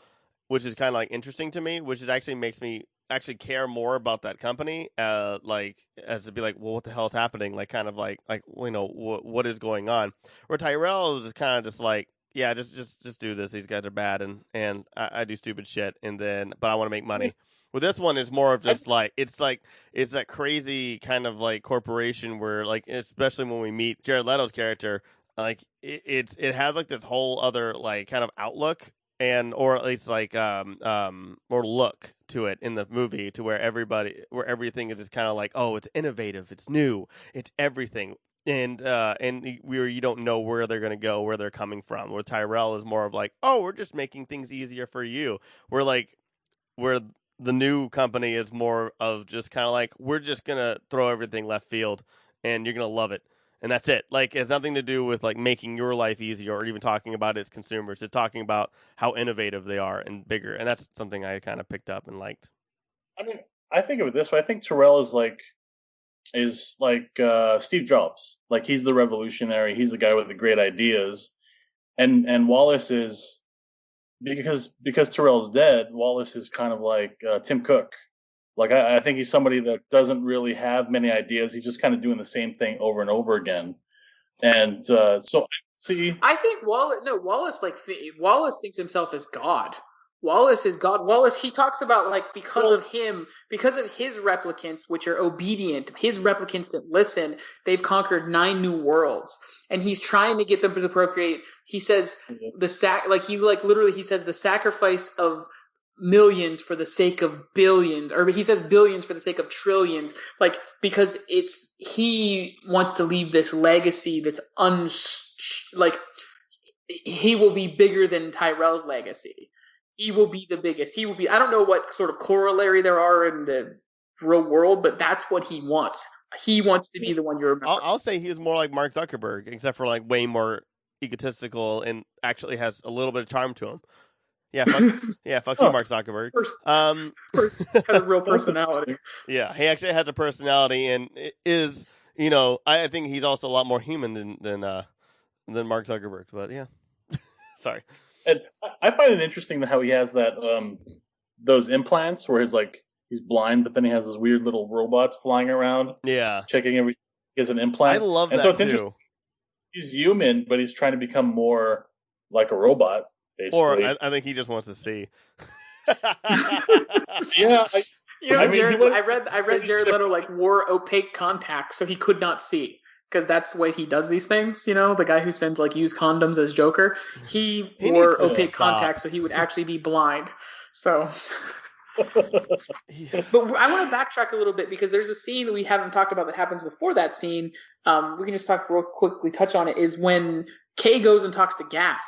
which is kind of like interesting to me, which is actually makes me actually care more about that company, like as to be like, well, what the hell is happening? Like kind of like what is going on? Where Tyrell is kind of just like, yeah, just do this. These guys are bad, and I do stupid shit, but I want to make money. Well, this one is more of just like it's that crazy kind of like corporation where like, especially when we meet Jared Leto's character, like it has like this whole other like kind of outlook or at least like or look to it in the movie, to where everything is just kind of like, oh, it's innovative, it's new, it's everything. And where you don't know where they're going to go, where they're coming from. Where Tyrell is more of like, oh, we're just making things easier for you. Where the new company is more of just kind of like, we're just going to throw everything left field and you're going to love it. And that's it. Like, it has nothing to do with like making your life easier or even talking about it as consumers. It's talking about how innovative they are and bigger. And that's something I kind of picked up and liked. I mean, I think of it this way. I think Tyrell is like Steve Jobs. Like, he's the revolutionary. He's the guy with the great ideas. And Wallace is, because Tyrell's dead, Wallace is kind of like Tim Cook. Like, I think he's somebody that doesn't really have many ideas. He's just kind of doing the same thing over and over again. And so, see, I think Wallace thinks himself as God. Wallace is God. Wallace, he talks about like because of his replicants, which are obedient, his replicants that listen, they've conquered 9 new worlds, and he's trying to get them to procreate. He says he says the sacrifice of millions for the sake of billions, or he says billions for the sake of trillions, like, because he wants to leave this legacy that's he will be bigger than Tyrell's legacy. He will be the biggest. I don't know what sort of corollary there are in the real world, but that's what he wants. He wants to be the one you remember. I'll say he's more like Mark Zuckerberg, except for like way more egotistical and actually has a little bit of charm to him. Yeah, fuck you, Mark Zuckerberg. Has a real personality. Yeah, he actually has a personality and is, I think he's also a lot more human than Mark Zuckerberg. But yeah, sorry. And I find it interesting how he has that those implants where he's blind, but then he has those weird little robots flying around. Yeah, checking every. He has an implant. I love that so it's too. Interesting. He's human, but he's trying to become more like a robot. Basically. Or I think he just wants to see. Yeah, I read Jared Leto like wore opaque contacts so he could not see, because that's the way he does these things. The guy who sends like used condoms as Joker, he wore opaque contacts so he would actually be blind. So. Yeah. But I want to backtrack a little bit, because there's a scene that we haven't talked about that happens before that scene. We can just talk real quickly, touch on it, is when Kay goes and talks to Gaff.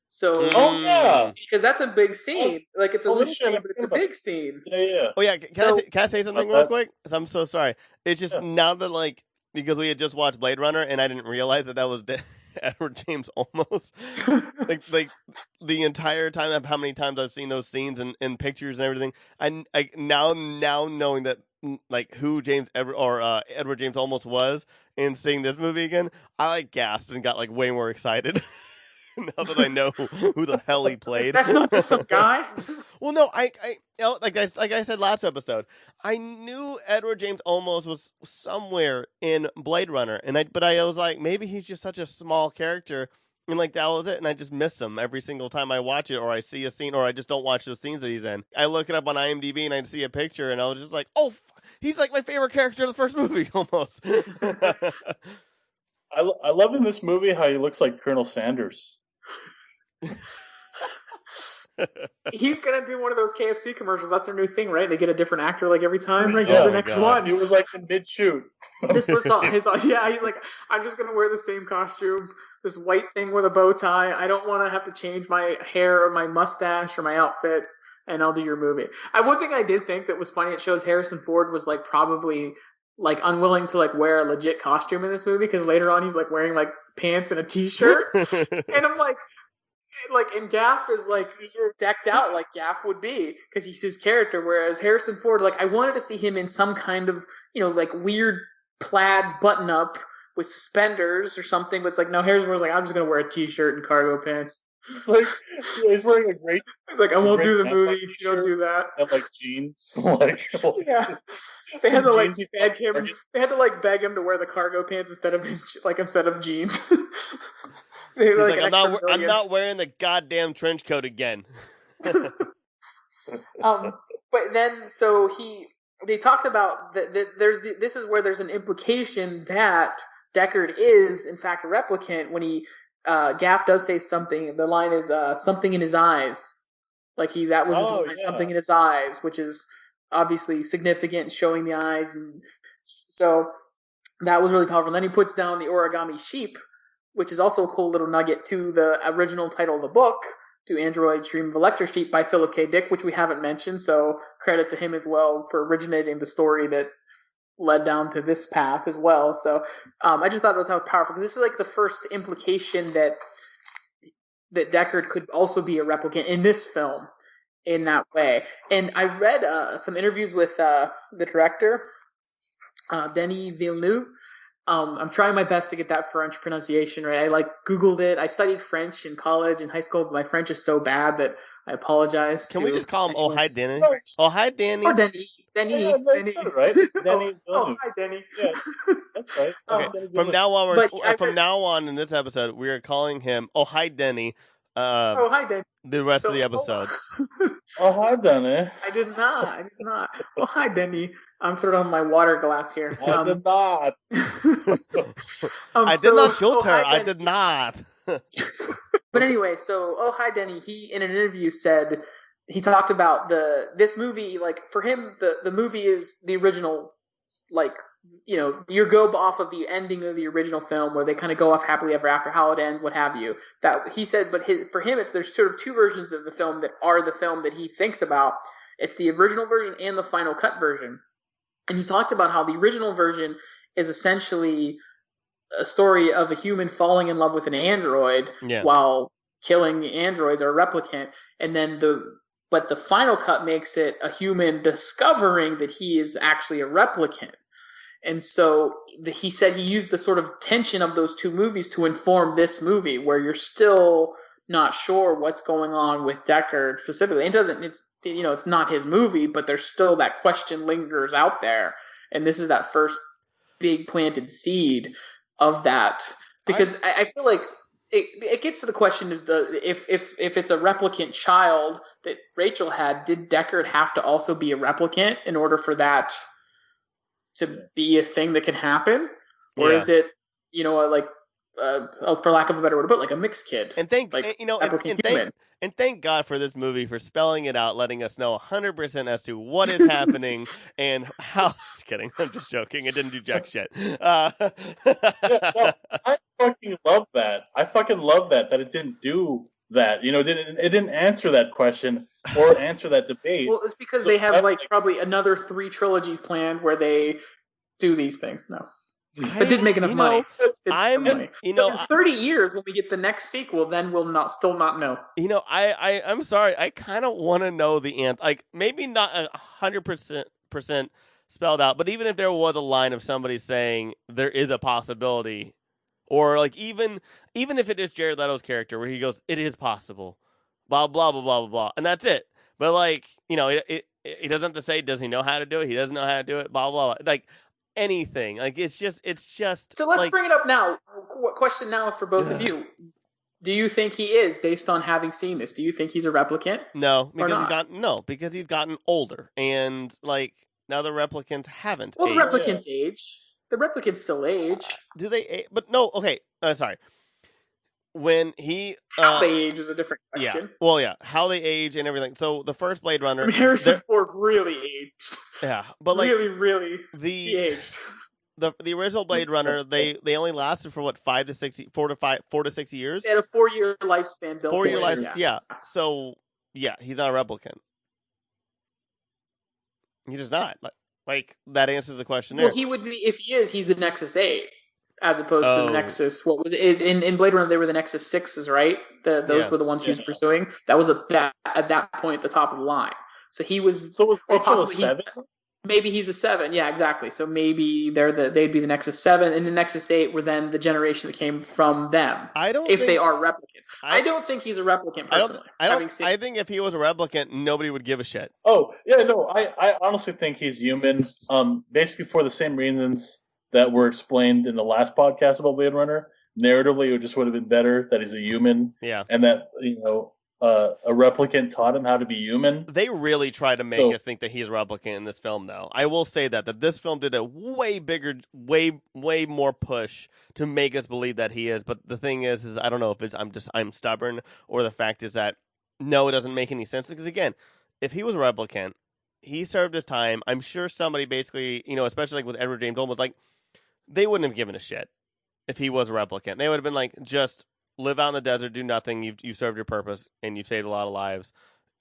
So, because that's a big scene. Like, it's a little scene, but it's a big scene. Yeah. Oh yeah, can I say something real quick? I'm so sorry. It's just now that because we had just watched Blade Runner and I didn't realize that was Edward James Olmos. like the entire time of how many times I've seen those scenes and pictures and everything. I now knowing that like who Edward James Olmos was, and seeing this movie again, I gasped and got way more excited. Now that I know who the hell he played. That's not just some guy. Well, no, like I said last episode, I knew Edward James Olmos was somewhere in Blade Runner, but I was like, maybe he's just such a small character, and that was it, and I just miss him every single time I watch it, or I see a scene, or I just don't watch those scenes that he's in. I look it up on IMDb and I see a picture, and I was just like, oh, he's like my favorite character of the first movie, almost. I love in this movie how he looks like Colonel Sanders. He's gonna do one of those KFC commercials. That's their new thing, right? They get a different actor like every time. Right? Yeah. The next one. He was like in mid-shoot. This was his. Yeah, he's like, I'm just gonna wear the same costume, this white thing with a bow tie. I don't want to have to change my hair or my mustache or my outfit, and I'll do your movie. One thing I did think that was funny. It shows Harrison Ford was like probably like unwilling to like wear a legit costume in this movie because later on he's like wearing like pants and a t-shirt, and I'm like, and Gaff is like decked out like Gaff would be because he's his character, whereas Harrison Ford, like I wanted to see him in some kind of like weird plaid button up with suspenders or something, but it's like no, Harrison Ford's like I'm just gonna wear a t-shirt and cargo pants. Like he's wearing a great. He's like I won't do the movie if you don't do that. And like jeans, like yeah. They had to like beg him. They had to like beg him to wear the cargo pants instead of jeans. He's like, I'm not wearing the goddamn trench coat again. But then they talked about that this is where there's an implication that Deckard is in fact a replicant when Gaff does say something. The line is something in his eyes, like something in his eyes, which is obviously significant, showing the eyes, and so that was really powerful. And then he puts down the origami sheep, which is also a cool little nugget to the original title of the book, To Android Stream of Electric Sheep by Philip K. Dick, which we haven't mentioned, so credit to him as well for originating the story that led down to this path as well. So I just thought it was how powerful, because this is like the first implication that Deckard could also be a replicant in this film in that way. And I read some interviews with the director, Denis Villeneuve. I'm trying my best to get that French pronunciation right. I Googled it. I studied French in college and high school, but my French is so bad that I apologize. Can we just call him Oh Hi Danny? Oh Hi Danny. Or Denny. Denny. Yeah, that's right. It's Denny. Oh, hi Denny. Yes, that's right. Okay. From now on in this episode, we are calling him Oh Hi Denny. Oh hi Denny. The rest of the episode. Oh hi Denny. I did not. Oh hi Denny. I'm throwing on my water glass here. I did not. I did not shoot her. I did not. But anyway, so Oh Hi Denny, he in an interview said he talked about this movie, like for him the movie is the original, like you go off of the ending of the original film where they kind of go off happily ever after, how it ends, what have you. That he said, but for him there's sort of two versions of the film that are the film that he thinks about. It's the original version and the final cut version. And he talked about how the original version is essentially a story of a human falling in love with an android while killing androids or a replicant. And then but the final cut makes it a human discovering that he is actually a replicant. And so he said he used the sort of tension of those two movies to inform this movie, where you're still not sure what's going on with Deckard specifically. It's not his movie, but there's still that question lingers out there. And this is that first big planted seed of that, because I feel like it gets to the question is if it's a replicant child that Rachel had, did Deckard have to also be a replicant in order for that to be a thing that can happen, or is it for lack of a better word, but like a mixed kid? And thank God for this movie for spelling it out, letting us know 100% as to what is happening and how. Just kidding, I'm just joking. It didn't do jack shit. I fucking love that. That it didn't do that. It didn't answer that question or answer that debate. Well, it's because they have probably another 3 trilogies planned where they do these things. No, it didn't make enough money. In 30 years when we get the next sequel, then we'll still not know. I'm sorry. I kind of want to know the answer. Like maybe not 100% spelled out, but even if there was a line of somebody saying there is a possibility. Or like even if it is Jared Leto's character where he goes, it is possible, blah blah blah blah blah blah, and that's it. But he doesn't have to say does he know how to do it? He doesn't know how to do it. Blah blah blah. Like anything. Like it's just. So let's bring it up now. Question now for both of you. Do you think he is, based on having seen this? Do you think he's a replicant? No, because he's gotten older, and now the replicants haven't. Well, the replicants age. The replicants still age. Do they? But no. Okay. Sorry. when he How they age is a different question. how they age and everything. So the first Blade Runner, I mean, Harrison Ford really aged. Yeah, but like really, the he aged. The original Blade Runner, they only lasted for what 4 to 6 years. They had a 4-year lifespan built. 4-year life, yeah. So yeah, he's not a replicant. He's just not. Like that answers the question there. Well, he would be if he is. He's the Nexus 8, as opposed to the Nexus. What was it in Blade Runner? They were the Nexus 6s, right? Those were the ones he was pursuing. That was at that point at the top of the line. So he was. So was possibly 7? Maybe he's a 7. Yeah, exactly. So maybe they'd be the Nexus 7, and the Nexus 8 were then the generation that came from them. They are replicants. I don't think he's a replicant personally. I think if he was a replicant, nobody would give a shit. Oh yeah, no. I honestly think he's human. Basically for the same reasons that were explained in the last podcast about Blade Runner. Narratively, it just would have been better that he's a human. Yeah, and that a replicant taught him how to be human. They really try to make us think that he's a replicant in this film, though. I will say that this film did a way bigger, way more push to make us believe that he is. But the thing is I don't know if I'm stubborn, or the fact is that no, it doesn't make any sense. Because again, if he was a replicant, he served his time. I'm sure somebody basically, especially like with Edward James Olmos, like they wouldn't have given a shit if he was a replicant. They would have been like, just live out in the desert, do nothing. You've served your purpose, and you've saved a lot of lives.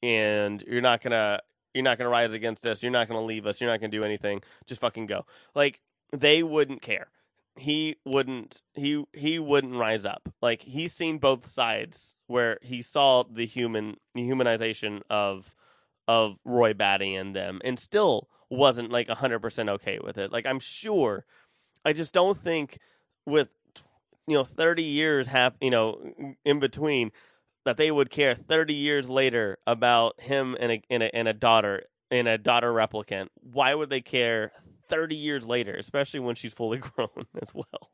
And you're not gonna rise against us. You're not gonna leave us. You're not gonna do anything. Just fucking go. Like they wouldn't care. He wouldn't rise up. Like he's seen both sides, where he saw the humanization of Roy Batty and them, and still wasn't like 100% okay with it. Like I'm sure. I just don't think with 30 years in between, that they would care 30 years later about him and a daughter replicant. Why would they care 30 years later, especially when she's fully grown as well?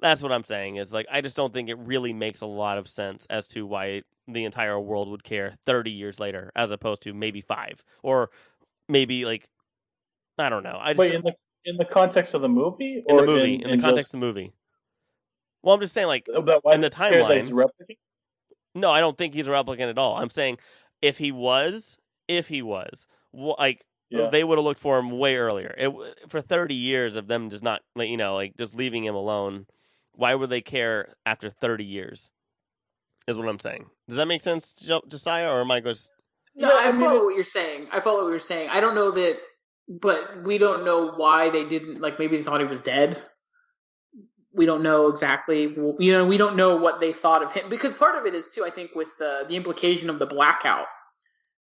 That's what I'm saying, is like I just don't think it really makes a lot of sense as to why the entire world would care 30 years later as opposed to maybe 5, or maybe like I don't know. In the context of the movie, in the context of the movie. Well, I'm just saying, like, in the timeline. No, I don't think he's a replicant at all. I'm saying if he was, they would have looked for him way earlier. For 30 years of them just not, just leaving him alone, why would they care after 30 years? Is what I'm saying. Does that make sense, Josiah, or am I just... No, I follow what you're saying. I don't know that, but we don't know why they didn't, like, maybe they thought he was dead. We don't know exactly, we don't know what they thought of him. Because part of it is, too, I think, with the implication of the blackout,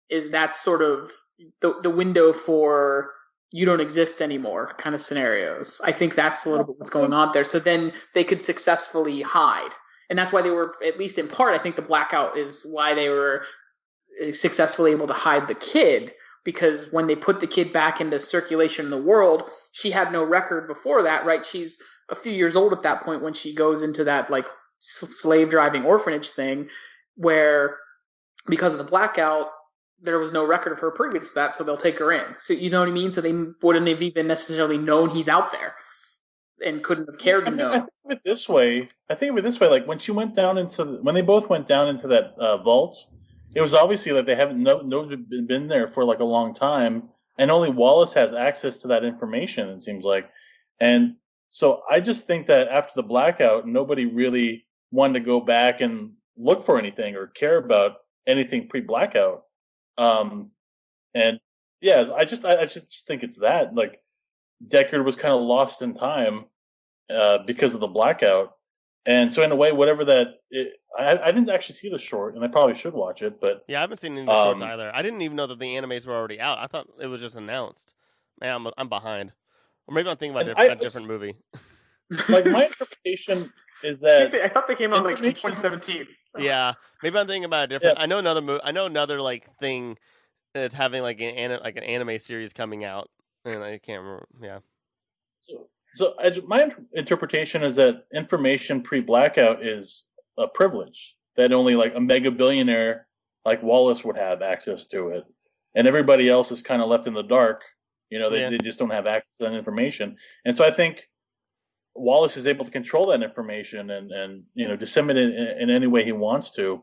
is that sort of the window for you don't exist anymore kind of scenarios. I think that's a little bit what's going on there. So then they could successfully hide. And that's why they were, at least in part, I think the blackout is why they were successfully able to hide the kid. Because when they put the kid back into circulation in the world, she had no record before that, right? She's a few years old at that point when she goes into that like slave driving orphanage thing, where because of the blackout, there was no record of her previous to that, so they'll take her in. So you know what I mean? So they wouldn't have even necessarily known he's out there, and couldn't have cared to know. I think of it this way. Like when they both went down into that vault, it was obviously like they haven't been there for like a long time, and only Wallace has access to that information. It seems like, and so I just think that after the blackout, nobody really wanted to go back and look for anything or care about anything pre-blackout. And yeah, I just think it's that like Deckard was kind of lost in time because of the blackout, and so in a way, whatever I didn't actually see the short, and I probably should watch it. But yeah, I haven't seen any of the shorts either. I didn't even know that the animes were already out. I thought it was just announced. Man, I'm behind. Or maybe I'm thinking about a different movie. Like my interpretation is that I thought they came out like in 2017. Yeah, maybe I'm thinking about a different. Yeah. I know another like thing that's having like an anime series coming out, and I can't remember. Yeah. So my interpretation is that information pre-blackout is a privilege that only like a mega billionaire like Wallace would have access to it, and everybody else is kind of left in the dark. They just don't have access to that information. And so I think Wallace is able to control that information and disseminate it in any way he wants to.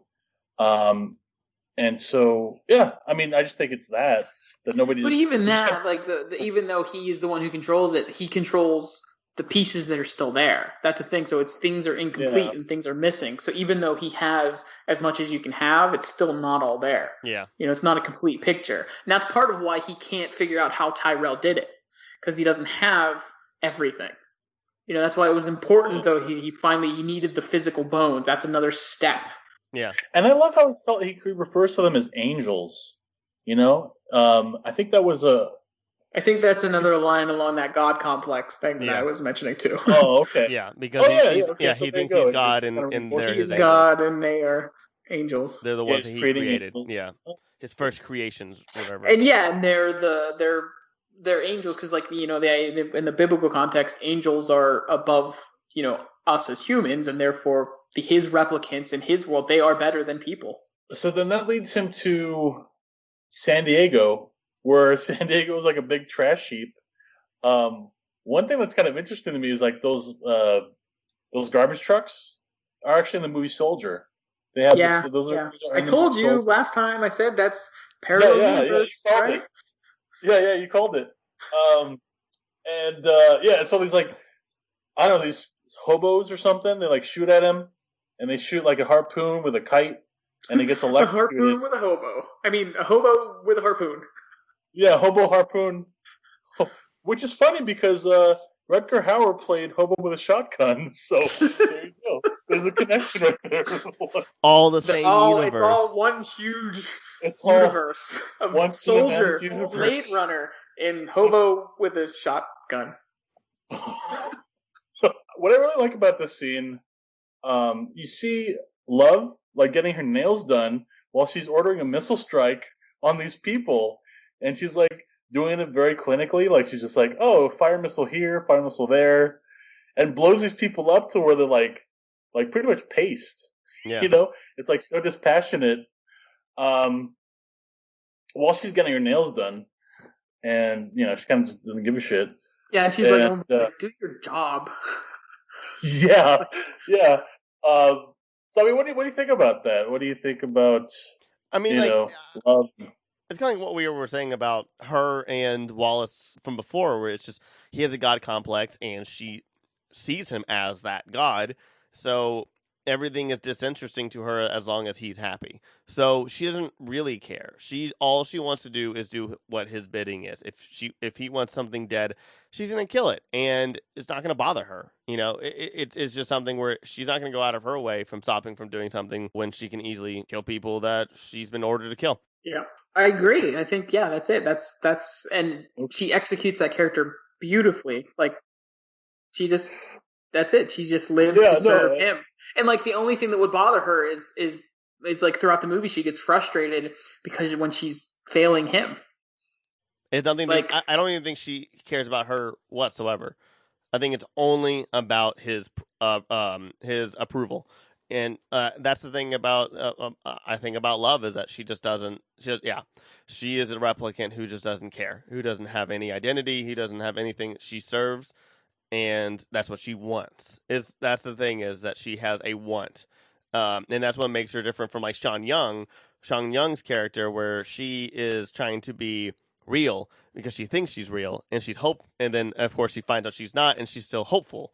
And so, yeah, I mean, I just think it's that nobody. But even that, like even though he's the one who controls it, he controls the pieces that are still there. That's the thing. So things are incomplete and things are missing. So even though he has as much as you can have, it's still not all there. Yeah. It's not a complete picture. And that's part of why he can't figure out how Tyrell did it, because he doesn't have everything. That's why it was important, though. He needed the physical bones. That's another step. Yeah. And I love how he refers to them as angels. I think that was I think that's another line along that God complex thing that I was mentioning too. Oh, okay. Yeah, because he thinks he's God and they're his angels. God and they are angels. They're the ones that he created. Angels. Yeah, his first creations, whatever. And they're angels because, like, they in the biblical context, angels are above us as humans, and therefore his replicants in his world, they are better than people. So then that leads him to San Diego, where San Diego is like a big trash heap. One thing that's kind of interesting to me is like those garbage trucks are actually in the movie Soldier. They have I told you last time. I said that's parallel universe, right? Yeah, you called it. It's all these, like, I don't know, these hobos or something. They like shoot at him, and they shoot like a harpoon with a kite, and it gets electrocuted. A harpoon with a hobo. I mean, a hobo with a harpoon. Yeah, hobo harpoon. Which is funny because Rutger Hauer played Hobo with a Shotgun, so there you go. There's a connection right there. All the same universe. It's all one huge universe of Soldier, Blade Runner, and Hobo with a Shotgun. What I really like about this scene, you see Love like getting her nails done while she's ordering a missile strike on these people, and she's like doing it very clinically. Like she's just like, oh, fire missile here, fire missile there, and blows these people up to where they're like pretty much paste. Yeah. It's like so dispassionate. While she's getting her nails done, and she kind of just doesn't give a shit. Yeah, and she's like, do your job. Yeah. So I mean, what do you think about that? What do you think about? I mean, Love? It's kind of like what we were saying about her and Wallace from before, where it's just he has a god complex and she sees him as that god. So everything is disinteresting to her as long as he's happy. So she doesn't really care. All she wants to do is do what his bidding is. If he wants something dead, she's going to kill it, and it's not going to bother her. It's just something where she's not going to go out of her way from stopping from doing something when she can easily kill people that she's been ordered to kill. Yeah, I agree. I think that's it. That's and she executes that character beautifully. Like that's it. She just lives to serve him. And like the only thing that would bother her is it's like throughout the movie she gets frustrated because when she's failing him. It's nothing. Like, I don't even think she cares about her whatsoever. I think it's only about his approval, and that's the thing about I think about Love is that she just doesn't. She is a replicant who just doesn't care, who doesn't have any identity, he doesn't have anything. She serves. And that's what she wants. That's the thing is that she has a want, and that's what makes her different from like Sean Young's character, where she is trying to be real because she thinks she's real, and and then of course she finds out she's not, and she's still hopeful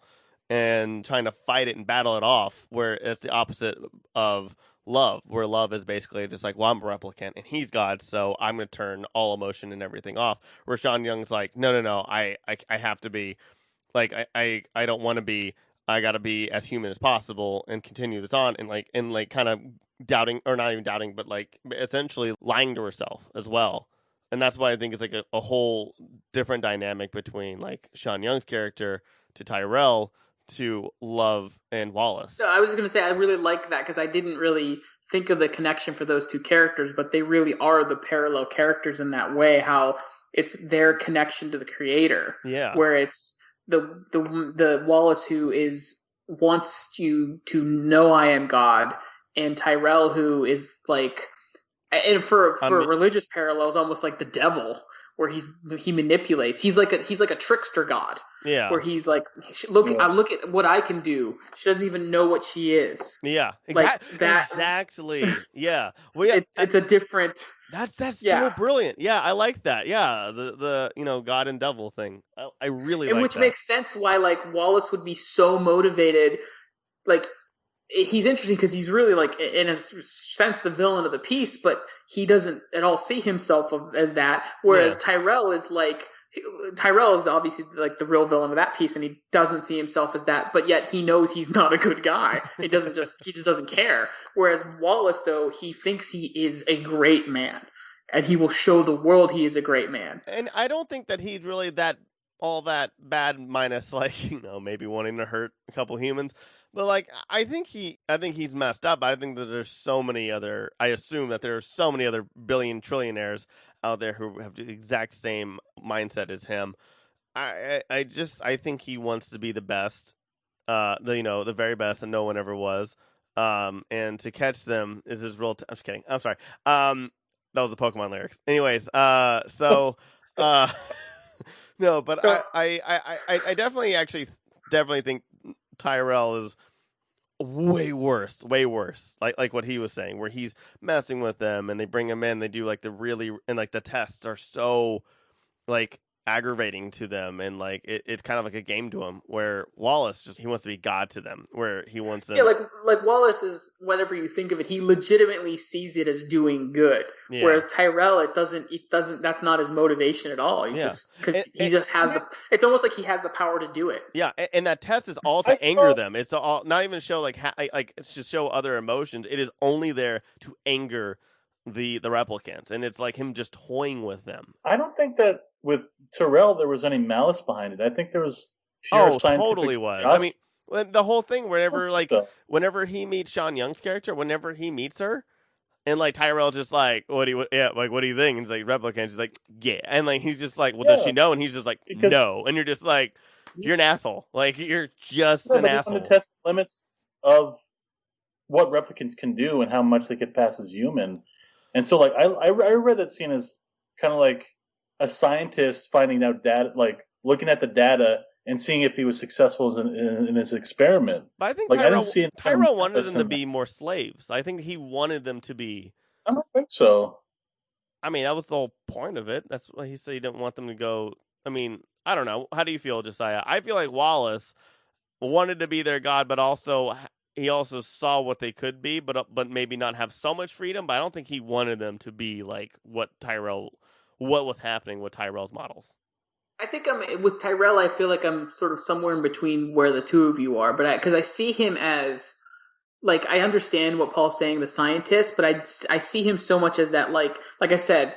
and trying to fight it and battle it off. Where it's the opposite of Love, where Love is basically just like, well, I'm a replicant and he's God, so I'm going to turn all emotion and everything off. Where Sean Young's like, no, I have to be. Like, I don't want to be, I got to be as human as possible and continue this on and kind of doubting, or not even doubting, but like essentially lying to herself as well. And that's why I think it's like a whole different dynamic between like Sean Young's character to Tyrell to Love and Wallace. So I was just going to say, I really like that because I didn't really think of the connection for those two characters, but they really are the parallel characters in that way, how it's their connection to the creator. Yeah. Where it's the Wallace who wants you to know I am God, and Tyrell who is like, and for religious parallels, almost like the devil, where he manipulates. He's like a trickster god. Yeah. Where he's like, look at what I can do. She doesn't even know what she is. Yeah. Like that. Exactly. Yeah. Well, yeah. It's a different. That's so brilliant. Yeah, I like that. Yeah, the God and devil thing. I really like that. Which makes sense why like Wallace would be so motivated. Like he's interesting because he's really like in a sense the villain of the piece, but he doesn't at all see himself as that. Whereas Tyrell is obviously like the real villain of that piece, and he doesn't see himself as that, but yet he knows he's not a good guy. He just doesn't care. Whereas Wallace, though, he thinks he is a great man, and he will show the world he is a great man. And I don't think that he's really all that bad, minus like maybe wanting to hurt a couple humans. But like, I think he's messed up. I think that I assume that there are so many other billion trillionaires out there who have the exact same mindset as him. I think he wants to be the best, the very best, and no one ever was. And to catch them is his real. I'm just kidding. I'm sorry. That was the Pokemon lyrics. Anyways, no, but I definitely think Tyrell is way worse. Like what he was saying, where he's messing with them and they bring him in, they do like the tests are so like aggravating to them, and like it's kind of like a game to him, where Wallace he wants to be God to them, where he wants them. Yeah, like Wallace is, whatever you think of it, he legitimately sees it as doing good. Yeah. Whereas Tyrell, it doesn't. That's not his motation at all. It's almost like he has the power to do it. Yeah, and that test is all to anger them. It's all not even show it's to show other emotions. It is only there to anger the replicants, and it's like him just toying with them. I don't think that with Tyrell there was any malice behind it. I think there was pure scientific totally was. I mean, the whole thing, whenever he meets Sean Young's character, whenever he meets her, and like Tyrell just like, what do you think? And he's like, replicant. She's like, yeah, and like he's just like, well, does she know? And he's just like, no, and you're just like, you're an asshole. Like you're just an asshole. To test the limits of what replicants can do and how much they could pass as human. And so, like, I read that scene as kind of like a scientist finding out data, like looking at the data and seeing if he was successful in his experiment. But I think Tyrell wanted them to be more slaves. I think he wanted them to be. I don't think so. I mean, that was the whole point of it. That's why he said he didn't want them to go. I mean, I don't know. How do you feel, Josiah? I feel like Wallace wanted to be their god, but he also saw what they could be, but maybe not have so much freedom. But I don't think he wanted them to be like what was happening with Tyrell's models. I think with Tyrell. I feel like I'm sort of somewhere in between where the two of you are, but because I see him as like, I understand what Paul's saying, the scientist, but I see him so much as that like I said,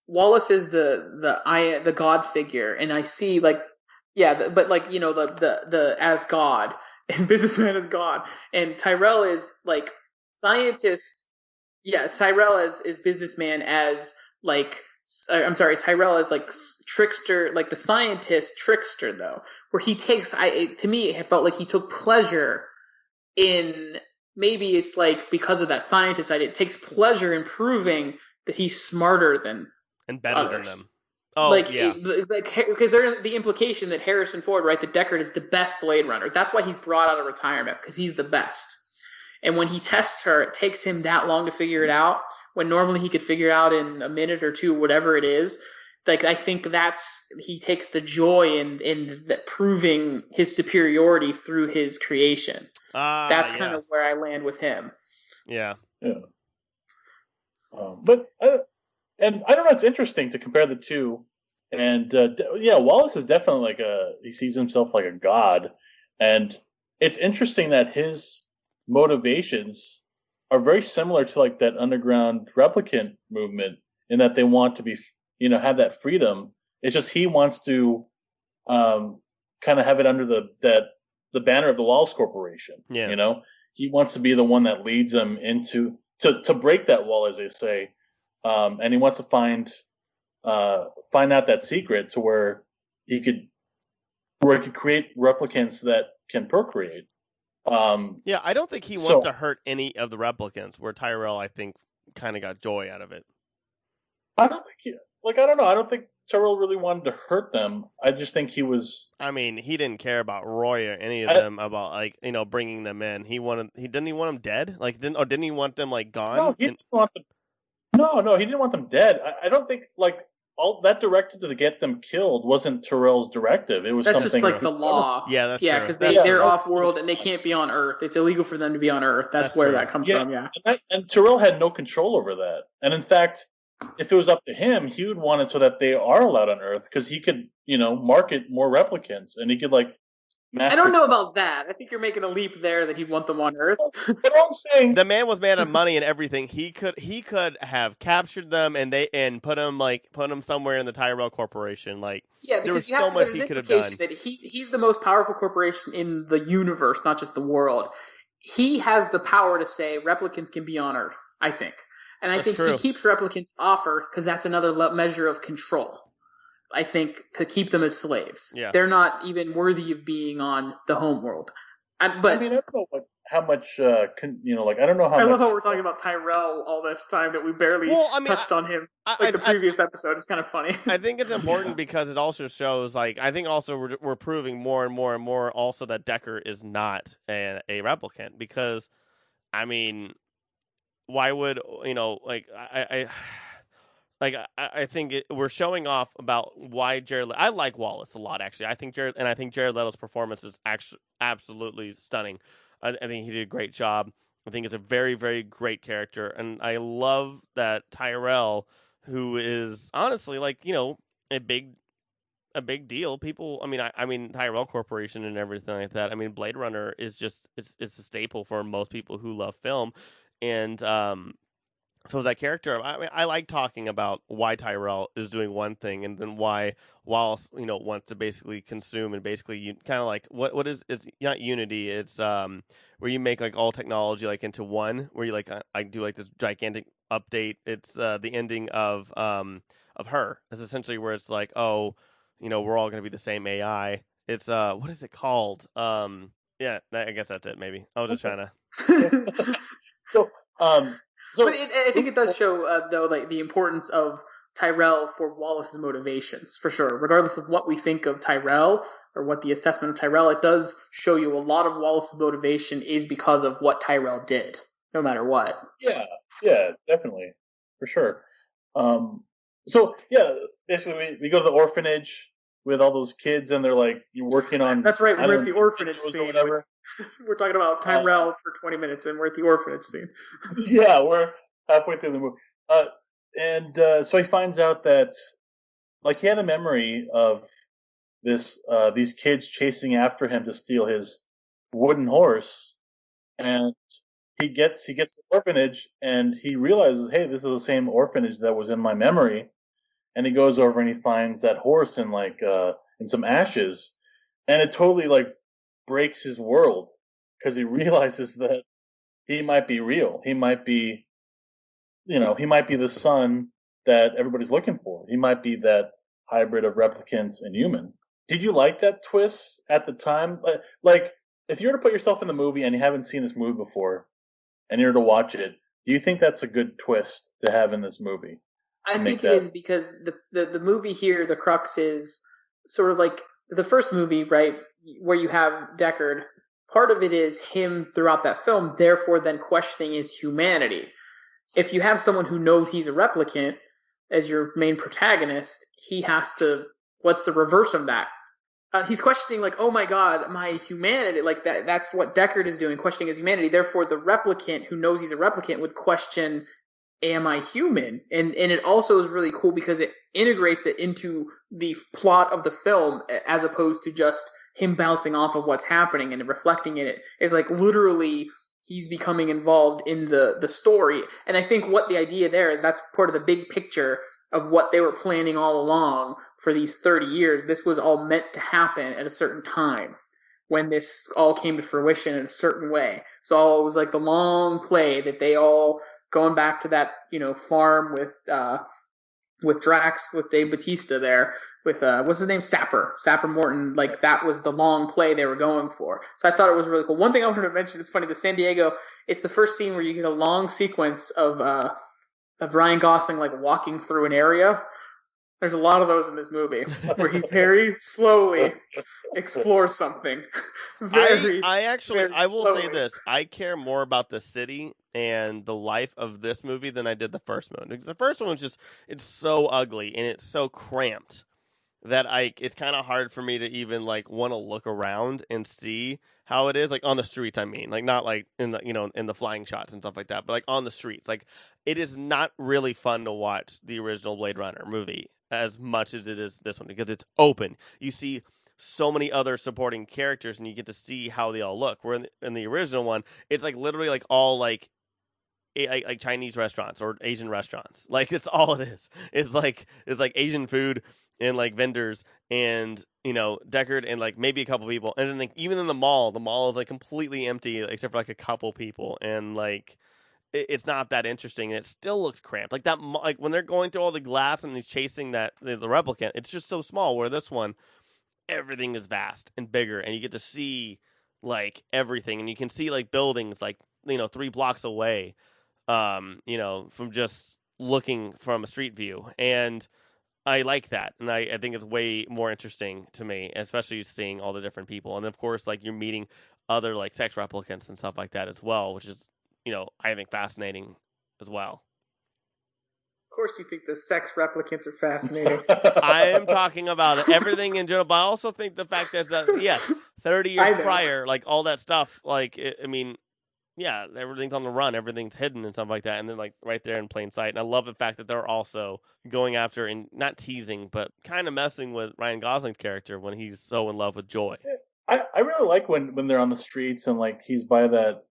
Wallace is the God figure, and I see like, yeah, but like, the as God. And businessman is God, and Tyrell is like scientist. Yeah, Tyrell is businessman as like. I'm sorry, Tyrell is like trickster, like the scientist trickster though, where he takes. To me, it felt like he took pleasure in. Maybe it's like because of that scientist side, it takes pleasure in proving that he's smarter than and better others. Than them. Oh, like, yeah. Because there's the implication that Harrison Ford, right, the Deckard, is the best Blade Runner. That's why he's brought out of retirement, because he's the best. And when he tests her, it takes him that long to figure it out, when normally he could figure it out in a minute or two, whatever it is. Like, I think he takes the joy in proving his superiority through his creation. That's kind of where I land with him. Yeah. Yeah. And I don't know, it's interesting to compare the two. And Wallace is definitely he sees himself like a god. And it's interesting that his motivations are very similar to like that underground replicant movement, in that they want to be, have that freedom. It's just he wants to kind of have it under the banner of the Wallace Corporation. Yeah. He wants to be the one that leads them to break that wall, as they say. And he wants to find out that secret to where he could create replicants that can procreate. I don't think he wants to hurt any of the replicants, where Tyrell, I think, kind of got joy out of it. I don't think I don't know. I don't think Tyrell really wanted to hurt them. I just think he was. I mean, he didn't care about Roy or any of them about bringing them in. He didn't he want them dead? Didn't he want them gone? No, he didn't want them. No, he didn't want them dead. I don't think all that directive to get them killed wasn't Tyrell's directive. It was that's something just the law. Yeah, that's true. Because they're off world and they can't be on Earth. It's illegal for them to be on Earth. That's where that comes from. Yeah, and Tyrell had no control over that. And in fact, if it was up to him, he would want it so that they are allowed on Earth because he could, market more replicants and he could I don't know about that. I think you're making a leap there that he'd want them on Earth. But I'm saying the man was man of money and everything. He could have captured them and put them somewhere in the Tyrell Corporation. There was so much he could have done. That he's the most powerful corporation in the universe, not just the world. He has the power to say replicants can be on Earth, I think. And I think he keeps replicants off Earth because that's another measure of control. I think to keep them as slaves. Yeah. They're not even worthy of being on the home world. I don't know how much, I don't know how much. I love how we're talking about Tyrell all this time that we barely touched on him. The previous episode is kind of funny. I think it's important because it also shows, I think also we're proving more and more and more also that Deckard is not a replicant because, why would, I think we're showing off about why Jared. I like Wallace a lot, actually. I think Jared Leto's performance is actually absolutely stunning. I think he did a great job. I think it's a very, very great character, and I love that Tyrell, who is honestly a big deal. People, Tyrell Corporation and everything like that. Blade Runner is just it's a staple for most people who love film, and so that character, I like talking about why Tyrell is doing one thing and then why Wallace, wants to basically consume and basically kind of what is, it's not unity. It's where you make all technology into one, where you I do this gigantic update. It's the ending of Her. It's essentially where it's we're all going to be the same AI. It's what is it called? Yeah, I guess that's it. Maybe I was just trying to. But I think it does show, though, the importance of Tyrell for Wallace's motivations, for sure. Regardless of what we think of Tyrell or what the assessment of Tyrell, it does show you a lot of Wallace's motivation is because of what Tyrell did, no matter what. Yeah, definitely, for sure. Basically, we go to the orphanage with all those kids, and they're you're working on. That's right. We're at the orphanage scene. Or whatever. We're talking about Tyrell for 20 minutes, and we're at the orphanage scene. Yeah, we're halfway through the movie, so he finds out that he had a memory of these kids chasing after him to steal his wooden horse, and he gets to the orphanage, and he realizes, hey, this is the same orphanage that was in my memory. And he goes over and he finds that horse in in some ashes, and it totally breaks his world because he realizes that he might be real. He might be, he might be the son that everybody's looking for. He might be that hybrid of replicants and human. Did you like that twist at the time? If you were to put yourself in the movie and you haven't seen this movie before, and you were to watch it, do you think that's a good twist to have in this movie? I think it is because the movie here, the crux is sort of like the first movie, right, where you have Deckard. Part of it is him throughout that film, therefore then questioning his humanity. If you have someone who knows he's a replicant as your main protagonist, he has to, what's the reverse of that? He's questioning oh my God, my humanity, that's what Deckard is doing, questioning his humanity. Therefore, the replicant who knows he's a replicant would question, am I human? And it also is really cool because it integrates it into the plot of the film as opposed to just him bouncing off of what's happening and reflecting in it. It's literally he's becoming involved in the story. And I think what the idea there is, that's part of the big picture of what they were planning all along for these 30 years. This was all meant to happen at a certain time when this all came to fruition in a certain way. So it was the long play that they all going back to that, farm with Drax, with Dave Bautista there, with what's his name, Sapper Morton. That was the long play they were going for. So I thought it was really cool. One thing I wanted to mention, it's funny, the San Diego, it's the first scene where you get a long sequence of Ryan Gosling walking through an area. There's a lot of those in this movie where he very slowly explores something. I will say slowly. this. I care more about the city and the life of this movie than I did the first one. Because the first one was just, it's so ugly and it's so cramped that it's kind of hard for me to even like want to look around and see how it is, like on the streets. I mean, like not like in the in the flying shots and stuff like that, but like on the streets. Like it is not really fun to watch the original Blade Runner movie as much as it is this one, because it's open. You see so many other supporting characters and you get to see how they all look. Where in the original one, it's like literally like all like Chinese restaurants or Asian restaurants. Like it's all it is. It's like Asian food and like vendors and Deckard and like maybe a couple people, and then like, even in the mall is like completely empty except for like a couple people, and like it's not that interesting, and it still looks cramped. Like that, like when they're going through all the glass and he's chasing the replicant, it's just so small. Where this one, everything is vast and bigger, and you get to see like everything, and you can see like buildings like 3 blocks away, from just looking from a street view. And I like that, and I think it's way more interesting to me, especially seeing all the different people, and of course like you're meeting other like sex replicants and stuff like that as well, which is I think fascinating as well. Of course you think the sex replicants are fascinating. I am talking about everything in general, but I also think the fact that, yes, 30 years prior, like all that stuff, like, yeah, everything's on the run, everything's hidden and stuff like that, and they're like right there in plain sight. And I love the fact that they're also going after and not teasing, but kind of messing with Ryan Gosling's character when he's so in love with Joy. I really like when they're on the streets and like he's by that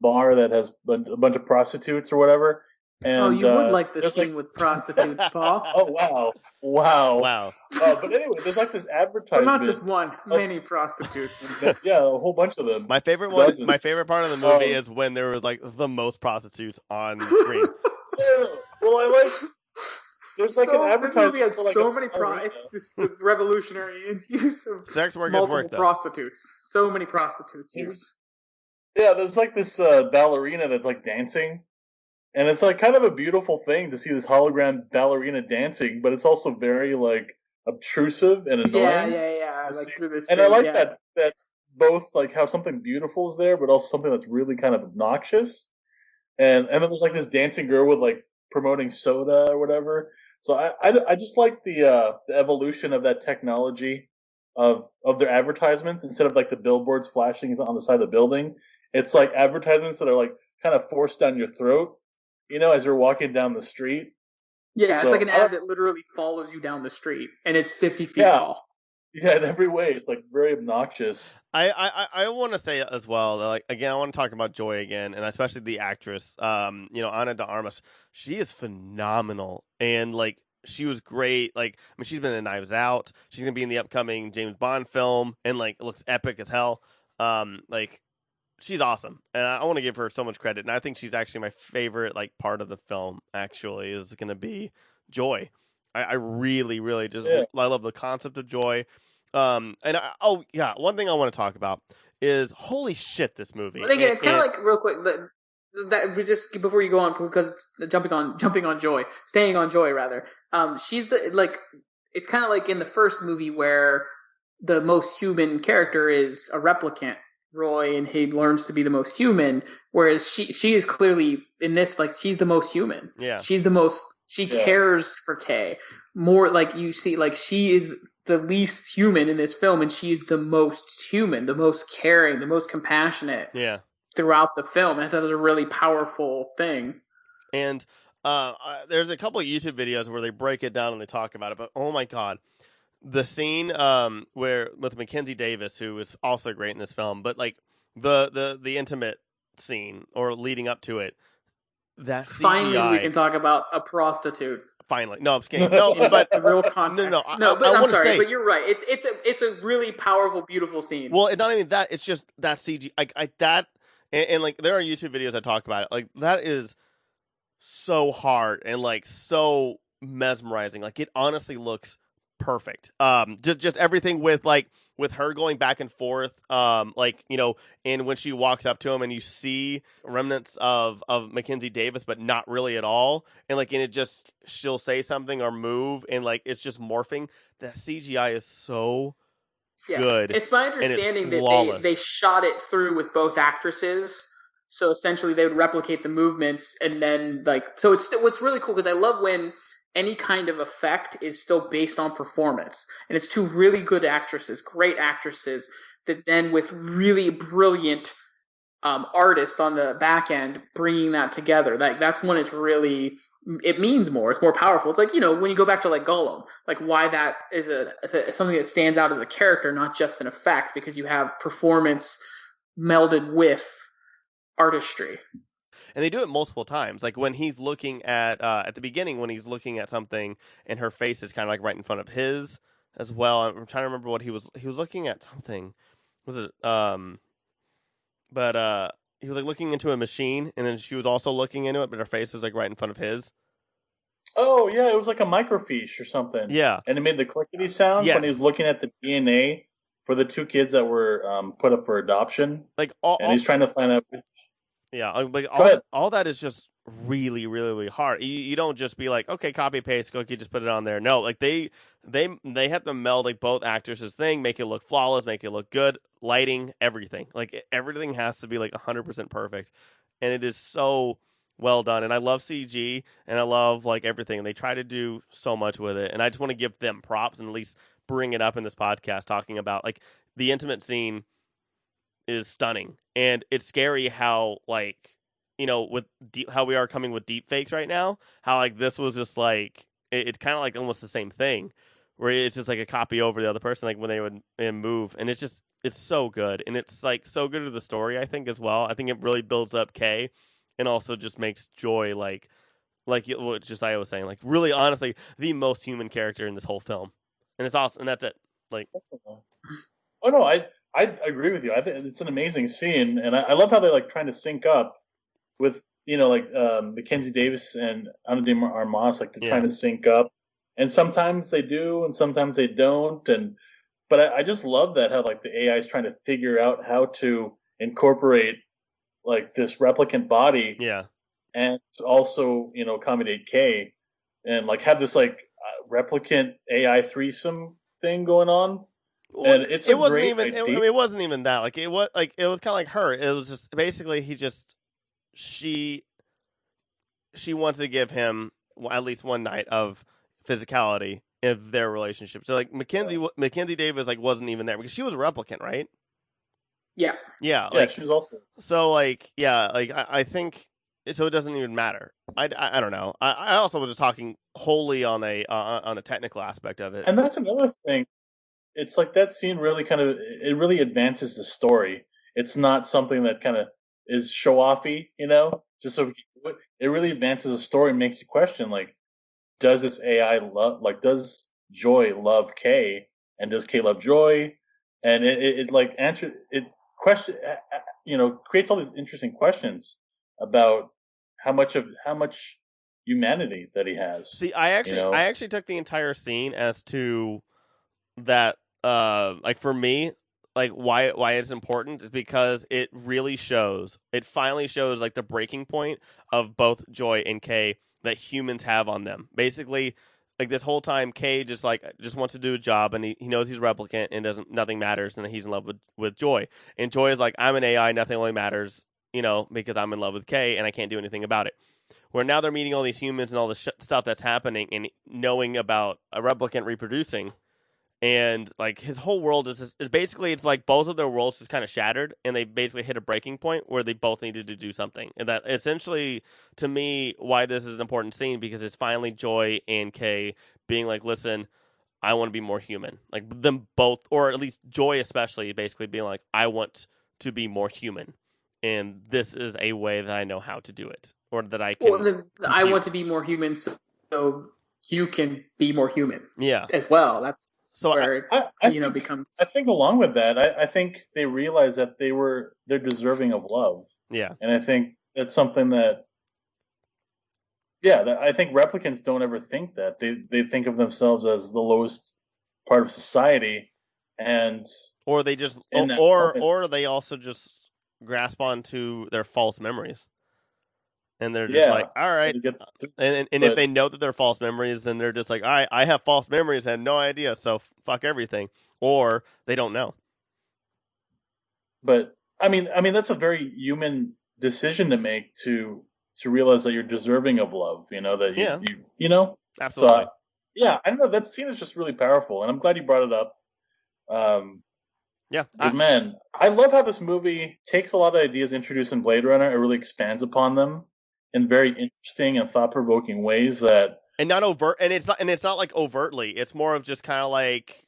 bar that has a bunch of prostitutes or whatever. And, you would like this scene with prostitutes, Paul. Oh, wow. But anyway, there's like this advertisement. Well, not just one, many prostitutes. Yeah, a whole bunch of them. My favorite part of the movie is when there was like the most prostitutes on the screen. Yeah, well, I like. There's like an advertisement. This movie had so many it's the revolutionary use of sex work is worth prostitutes. So many prostitutes used. Yeah, there's like this ballerina that's like dancing. And it's like kind of a beautiful thing to see this hologram ballerina dancing, but it's also very like obtrusive and annoying. Yeah. Like through this. And I like that both like how something beautiful is there, but also something that's really kind of obnoxious. And then there's like this dancing girl with like promoting soda or whatever. So I just like the evolution of that technology of their advertisements. Instead of like the billboards flashing on the side of the building, it's like advertisements that are like kind of forced down your throat, as you're walking down the street. Yeah, it's like an ad that literally follows you down the street, and it's 50 feet tall. Yeah, in every way, it's like very obnoxious. I want to say as well that, like, again, I want to talk about Joy again, and especially the actress, Ana de Armas. She is phenomenal, and like she was great. Like, I mean, she's been in Knives Out. She's gonna be in the upcoming James Bond film, and like it looks epic as hell. Like. She's awesome, and I want to give her so much credit. And I think she's actually my favorite like part of the film. Actually, is going to be Joy. I really, really just I love the concept of Joy. One thing I want to talk about is holy shit, this movie. But again, it's kind of like real quick that we just before you go on, because it's jumping on Joy, staying on Joy rather. She's it's kind of like in the first movie where the most human character is a replicant. Roy, and he learns to be the most human, whereas she is clearly in this, like, she's the most human. Yeah. She cares for Kay. More like you see, like, she is the least human in this film, and she is the most human, the most caring, the most compassionate throughout the film. I thought it was a really powerful thing. And there's a couple of YouTube videos where they break it down and they talk about it, but oh my god. The scene where with Mackenzie Davis, who is also great in this film, but like the intimate scene or leading up to it, that CGI. Finally, we can talk about a prostitute. Finally, no, I'm just kidding. No, but the real context. No, but I'm sorry, but you're right. It's a really powerful, beautiful scene. Well, it's not even that. It's just that CG, that, and like there are YouTube videos that talk about it. Like that is so hard and like so mesmerizing. Like it honestly looks perfect. Just everything with like with her going back and forth, like, you know, and when she walks up to him and you see remnants of Mackenzie Davis, but not really at all. And like, and it just, she'll say something or move and like, it's just morphing. The CGI is so good. It's my and it's understanding that flawless. they shot it through with both actresses. So essentially they would replicate the movements and then like, so it's what's really cool because I love when any kind of effect is still based on performance. And it's two really good actresses, great actresses, that then with really brilliant artists on the back end bringing that together. That's when it's really, it means more. It's more powerful. It's like, you know, when you go back to like Gollum, like why that is something that stands out as a character, not just an effect, because you have performance melded with artistry. And they do it multiple times. Like when he's looking at the beginning, when he's looking at something and her face is kind of like right in front of his as well. I'm trying to remember what he was looking at something. Was it but he was like looking into a machine and then she was also looking into it, but her face was like right in front of his. Oh yeah, it was like a microfiche or something. Yeah. And it made the clickety sound when he was looking at the DNA for the two kids that were put up for adoption. Like he's trying to find out which. Yeah, like all that is just really, really, really hard. You don't just be like, okay, copy paste, okay, just put it on there. No, like they have to meld like both actors' thing, make it look flawless, make it look good, lighting, everything. Like everything has to be like 100% perfect, and it is so well done. And I love CG, and I love like everything. And they try to do so much with it, and I just want to give them props and at least bring it up in this podcast, talking about like the intimate scene is stunning, and it's scary how like, you know, with how we are coming with deep fakes right now, how like this was just like it's kind of like almost the same thing where it's just like a copy over the other person, like when they would move, and it's so good, and it's like so good to the story, I think, as well. I think it really builds up Kay and also just makes Joy like what Josiah was saying, like really honestly the most human character in this whole film, and it's awesome, and that's it. Like, oh no, I agree with you. I think it's an amazing scene, and I love how they're like trying to sync up with, you know, like Mackenzie Davis and Ana de Armas, like they're trying to sync up, and sometimes they do, and sometimes they don't. But I just love that how like the AI is trying to figure out how to incorporate like this replicant body, and also, you know, accommodate Kay, and like have this like replicant AI threesome thing going on. Well, and it wasn't even. It wasn't even that. Like it was kind of like her. It was just basically she wants to give him at least one night of physicality of their relationship. So like Mackenzie Davis like wasn't even there because she was a replicant, right? Yeah. Yeah. Like she was also. So like like I think so. It doesn't even matter. I don't know. I also was just talking wholly on a technical aspect of it. And that's another thing. It's like that scene really it really advances the story. It's not something that kind of is show offy, you know, just so we can do it. It really advances the story and makes you question, like, does this AI does Joy love Kay, and does Kay love Joy? And it creates all these interesting questions about how much humanity that he has. See, I actually took the entire scene as to that, like for me, like why it's important is because it really finally shows like the breaking point of both Joy and Kay that humans have on them. Basically, like this whole time, Kay just wants to do a job, and he knows he's a replicant and nothing matters, and he's in love with Joy. And Joy is like, I'm an AI, nothing really matters, you know, because I'm in love with Kay and I can't do anything about it. Where now they're meeting all these humans and all this stuff that's happening and knowing about a replicant reproducing. And like his whole world is basically, it's like both of their worlds just kind of shattered, and they basically hit a breaking point where they both needed to do something. And that essentially, to me, why this is an important scene, because it's finally Joy and Kay being like, listen, I want to be more human. Like them both, or at least Joy especially, basically being like, I want to be more human, and this is a way that I know how to do it, or that I can. Well, I want to be more human, so you can be more human. Yeah, as well. That's. So where becomes. I think along with that, I think they realized that they're deserving of love. Yeah, and I think that's something that. Yeah, I think replicants don't ever think that. They think of themselves as the lowest part of society, and or they just in that moment, or they also just grasp onto their false memories. And they're just yeah, like, all right. And but, if they know that they're false memories, then they're just like, all right, I have false memories, I had no idea, so fuck everything. Or they don't know. But I mean, that's a very human decision to make to realize that you're deserving of love. You know that you know. Absolutely. So yeah, I don't know. That scene is just really powerful, and I'm glad you brought it up. Yeah, because man, I love how this movie takes a lot of ideas introduced in Blade Runner and really expands upon them in very interesting and thought-provoking ways. That and not overt, and it's not like overtly. It's more of just kind of like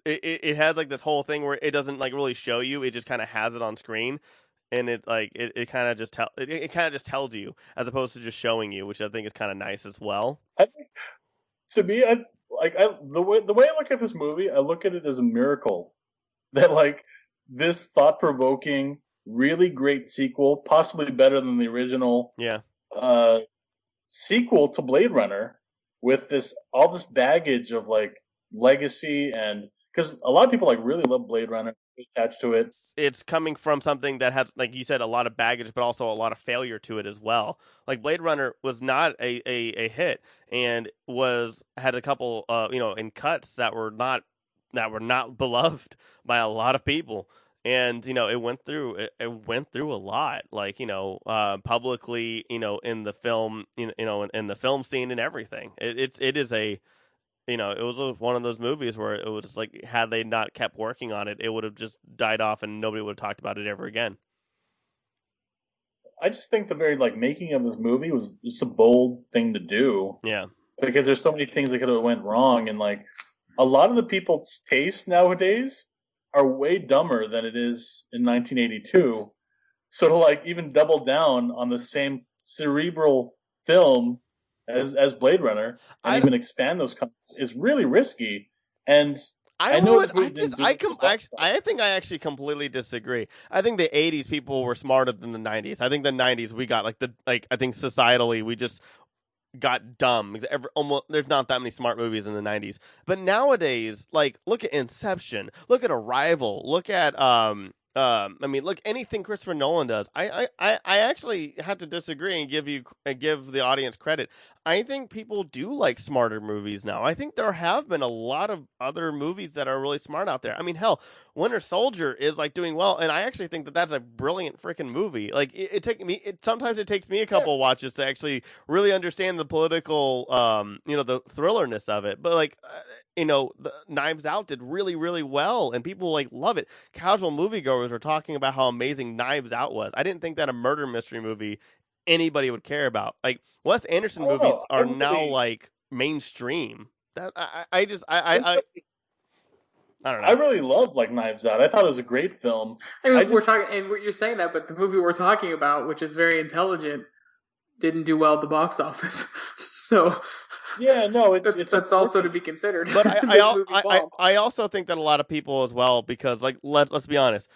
it has like this whole thing where it doesn't like really show you. It just kind of has it on screen, and it kind of just tells you as opposed to just showing you, which I think is kind of nice as well. I think, to me, the way I look at this movie, I look at it as a miracle that like this thought-provoking, really great sequel, possibly better than the original, sequel to Blade Runner, with all this baggage of like legacy, and because a lot of people like really love Blade Runner, attached to it. It's coming from something that has, like you said, a lot of baggage, but also a lot of failure to it as well. Like Blade Runner was not a hit, and had a couple in cuts that were not beloved by a lot of people. And it went through a lot, like publicly, in the film, in the film scene and everything. It is a, it was one of those movies where it was just like, had they not kept working on it, it would have just died off and nobody would have talked about it ever again. I just think the very making of this movie was just a bold thing to do. Yeah, because there's so many things that could have went wrong, and like a lot of the people's tastes nowadays are way dumber than it is in 1982. So to even double down on the same cerebral film as Blade Runner and even expand those concepts is really risky. And I think I actually completely disagree. I think the 80s people were smarter than the 90s. I think the 90s we got I think societally we just got dumb. There's not that many smart movies in the 90s. But nowadays, look at Inception, look at Arrival, look at look anything Christopher Nolan does. I actually have to disagree and give the audience credit. I think people do like smarter movies now. I think there have been a lot of other movies that are really smart out there. I mean, hell, Winter Soldier is doing well, and I actually think that that's a brilliant freaking movie. Sometimes it takes me a couple watches to actually really understand the political, the thrillerness of it. But the Knives Out did really, really well, and people love it. Casual moviegoers were talking about how amazing Knives Out was. I didn't think that a murder mystery movie anybody would care about. Wes Anderson movies are now mainstream. That I don't know. I really loved Knives Out. I thought it was a great film. I mean, we're talking, and you're saying that, but the movie we're talking about, which is very intelligent, didn't do well at the box office. So yeah, no, that's also to be considered. But I also think that a lot of people as well, because let's be honest,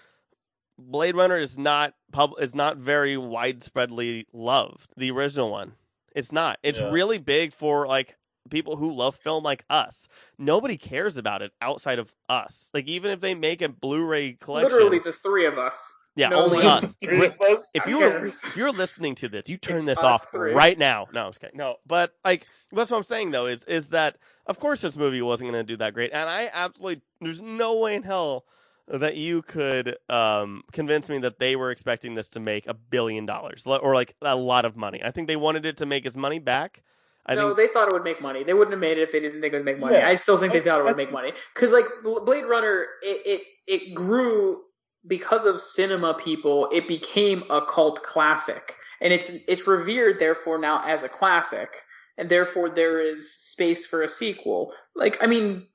Blade Runner is not very widespreadly loved. The original one, it's not. It's really big for people who love film like us. Nobody cares about it outside of us. Even if they make a Blu-ray collection, literally the three of us. Yeah, only us. If you're listening to this, you turn this off right now. No, I'm just kidding. No, but that's what I'm saying though is that of course this movie wasn't going to do that great, and there's no way in hell that you could convince me that they were expecting this to make $1 billion or a lot of money. I think they wanted it to make its money back. They thought it would make money. They wouldn't have made it if they didn't think it would make money. Yeah, I still think they thought it would make money because Blade Runner, it grew. Because of cinema people, it became a cult classic, and it's revered therefore now as a classic, and therefore there is space for a sequel. Look at an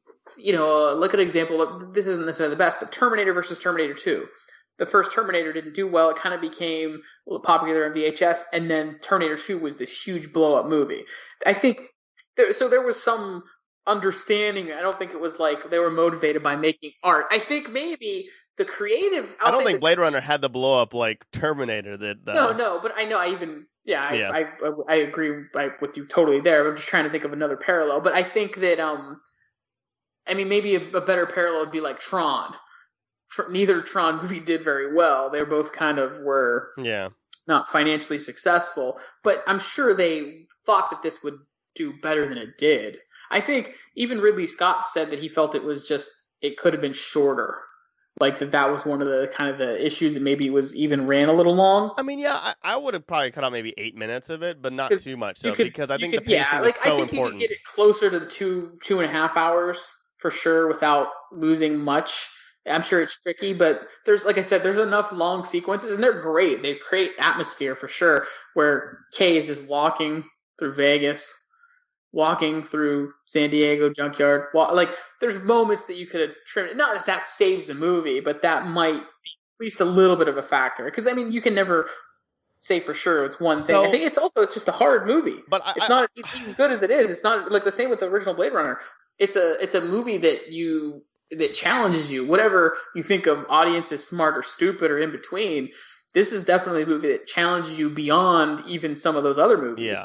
example. This isn't necessarily the best, but Terminator versus Terminator 2. The first Terminator didn't do well. It kind of became popular on VHS, and then Terminator 2 was this huge blow-up movie. I think there was some understanding. I don't think it was they were motivated by making art. I think maybe the creative. I don't think Blade Runner had the blow up like Terminator did. No, but I know. I agree with you totally there. I'm just trying to think of another parallel. But I think that I mean, maybe a better parallel would be like Tron. Neither Tron movie did very well. They both kind of were not financially successful, but I'm sure they thought that this would do better than it did. I think even Ridley Scott said that he felt it could have been shorter. Like that was one of the kind of the issues that maybe it was even ran a little long. I mean, I would have probably cut out maybe 8 minutes of it, but not too much. So because I think the pacing is so important. I think you could get it closer to the 2.5 hours for sure without losing much. I'm sure it's tricky, but there's, like I said, there's enough long sequences, and they're great. They create atmosphere for sure, where Kay is just walking through Vegas, walking through San Diego junkyard. Like, there's moments that you could have trimmed. Not that saves the movie, but that might be at least a little bit of a factor. Because, I mean, you can never say for sure it's one thing. I think it's just a hard movie. But it's not as good as it is. It's not like the same with the original Blade Runner. It's a movie that challenges you, whatever you think of audience as smart or stupid or in between. This is definitely a movie that challenges you beyond even some of those other movies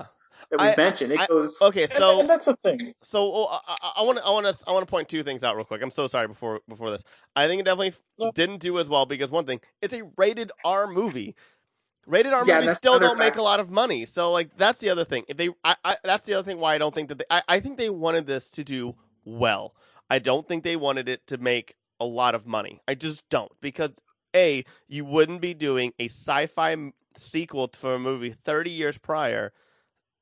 that we've mentioned. It goes okay. So and that's the thing. So I want to point two things out real quick. I'm so sorry before this. I think it definitely didn't do as well because one thing, it's a rated R movie. Rated R movies still don't make a lot of money. So like that's the other thing. If they, that's the other thing why I don't think that I think they wanted this to do well. I don't think they wanted it to make a lot of money. I just don't. Because, A, you wouldn't be doing a sci-fi sequel for a movie 30 years prior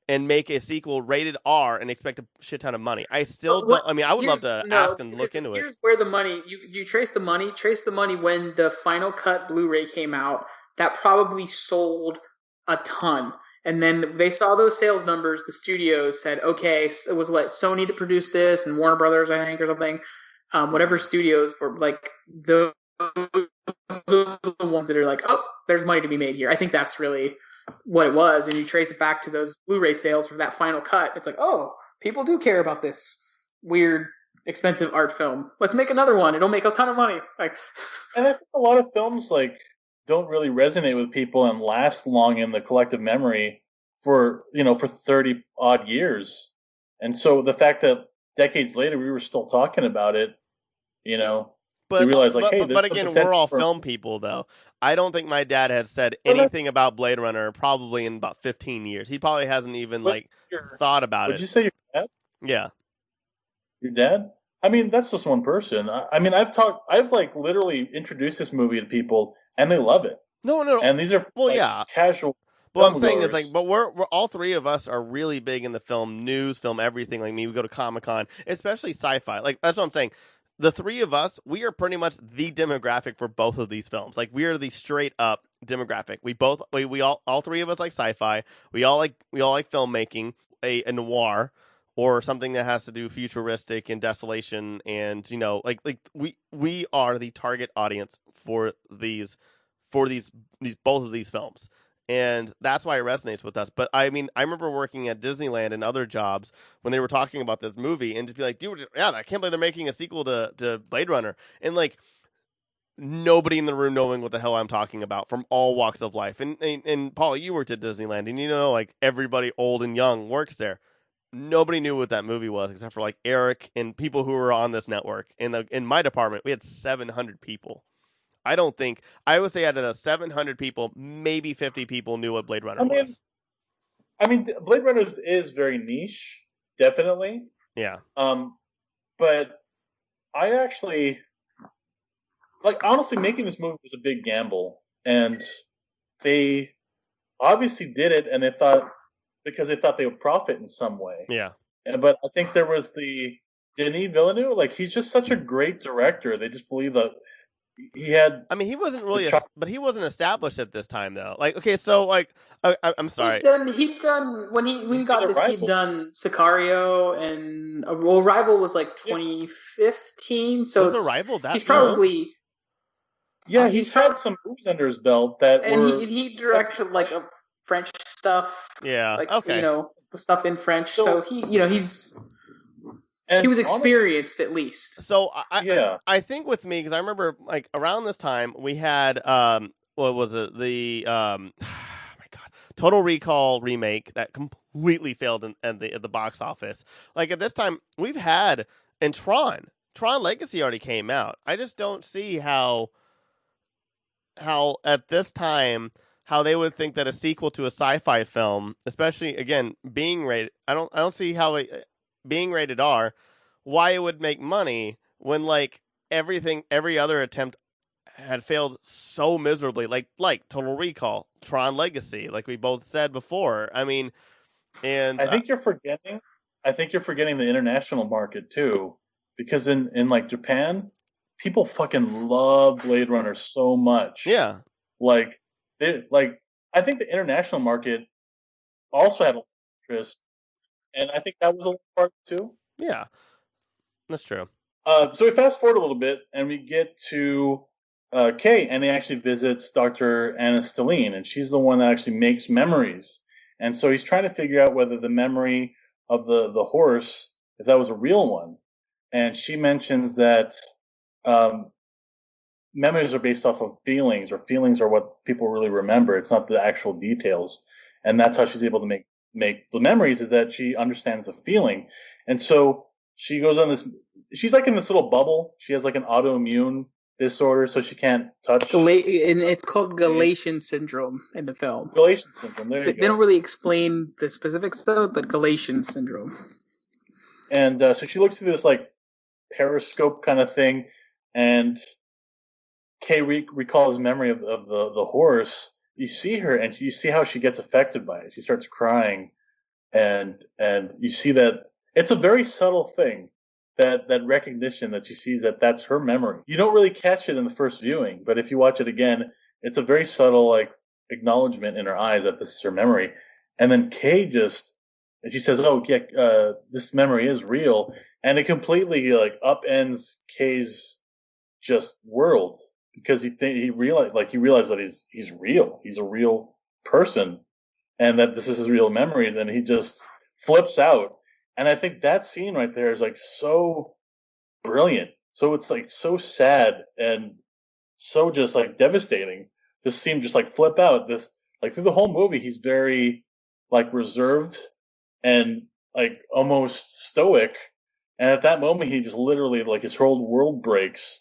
and make a sequel rated R and expect a shit ton of money. I still don't. I mean, I would love to ask and look into it. Here's where the money, you trace the money when the Final Cut Blu-ray came out. That probably sold a ton. And then they saw those sales numbers. The studios said, okay, it was Sony that produced this and Warner Brothers, I think, or something. Whatever studios were like, those are the ones that are like, oh, there's money to be made here. I think that's really what it was. And you trace it back to those Blu-ray sales for that Final Cut. It's like, oh, people do care about this weird, expensive art film. Let's make another one. It'll make a ton of money. Like, and I think a lot of films don't really resonate with people and last long in the collective memory for 30 odd years. And so the fact that decades later we were still talking about it, but, we realized but again, we're all film people though. I don't think my dad has said anything about Blade Runner probably in about 15 years. He probably hasn't even thought about it. Would you say your dad? Yeah. Your dad? I mean, that's just one person. I mean, I've literally introduced this movie to people and they love it. No. And these are casual. What I'm saying is but we're all three of us are really big in the film news, film everything. Like me, we go to Comic-Con, especially sci-fi. Like that's what I'm saying. The three of us, we are pretty much the demographic for both of these films. Like we are the straight up demographic. We all three of us like sci-fi. We all like filmmaking, a noir, or something that has to do futuristic and desolation, and we are the target audience for these both of these films, and that's why it resonates with us. But I mean, I remember working at Disneyland and other jobs when they were talking about this movie, and just be like, dude, yeah, I can't believe they're making a sequel to Blade Runner, and nobody in the room knowing what the hell I'm talking about from all walks of life. And Paul, you worked at Disneyland, and everybody old and young works there. Nobody knew what that movie was except for Eric and people who were on this network. In my department, we had 700 people. I would say out of the 700 people, maybe 50 people knew what Blade Runner was. I mean, Blade Runner is very niche, definitely. Yeah. But I actually honestly, making this movie was a big gamble, and they obviously did it, and because they thought they would profit in some way. Yeah. But I think there was the Denis Villeneuve. He's just such a great director. They just believe that he had. I mean, he wasn't really, but he wasn't established at this time though. I'm sorry. He'd done when he got this. He'd done Sicario and Arrival was 2015. So was Arrival that? He's probably. Yeah, he's had some movies under his belt he directed a French stuff. Yeah. Okay. The stuff in French. So he was experienced at least. So I think with me, because I remember around this time we had what was it, the oh my god, Total Recall remake that completely failed at the box office. At this time we've had, and Tron Tron Legacy already came out. I just don't see how at this time how they would think that a sequel to a sci-fi film, especially again being rated, I don't see how being rated R, why it would make money when like every other attempt had failed so miserably, like Total Recall, Tron Legacy, like we both said before. I mean, and I think you're forgetting the international market too, because in like Japan, people fucking love Blade Runner so much. yeah, Like I think the international market also had a lot of interest, and I think that was a little part too. yeah, that's true. So we fast forward a little bit, and we get to Kay, and he actually visits Dr. Anna Stelline, and she's the one that actually makes memories. And so he's trying to figure out whether the memory of the horse, if that was a real one. And she mentions that memories are based off of feelings, or feelings are what people really remember. It's not the actual details. And that's how she's able to make the memories, is that she understands the feeling. And so she goes on this, she's like in this little bubble. She has like an autoimmune disorder, so she can't touch. And it's called Galatian syndrome in the film. Galatian syndrome. There you go. They don't really explain the specifics though, but Galatian syndrome. And so she looks through this like periscope kind of thing, and Kay recalls memory of the horse. You see her, and you see how she gets affected by it. She starts crying, and you see that it's a very subtle thing. That recognition that she sees that's her memory. You don't really catch it in the first viewing, but if you watch it again, it's a very subtle like acknowledgement in her eyes that this is her memory. And then Kay and she says, "Oh yeah, this memory is real," and it completely like upends Kay's just world, because he realized that he's real. He's a real person, and that this is his real memories, and he just flips out. And I think that scene right there is like so brilliant. So it's like so sad and so just like devastating. Just see him just like flip out. This like through the whole movie, he's very like reserved and like almost stoic. And at that moment, he just literally like his whole world breaks.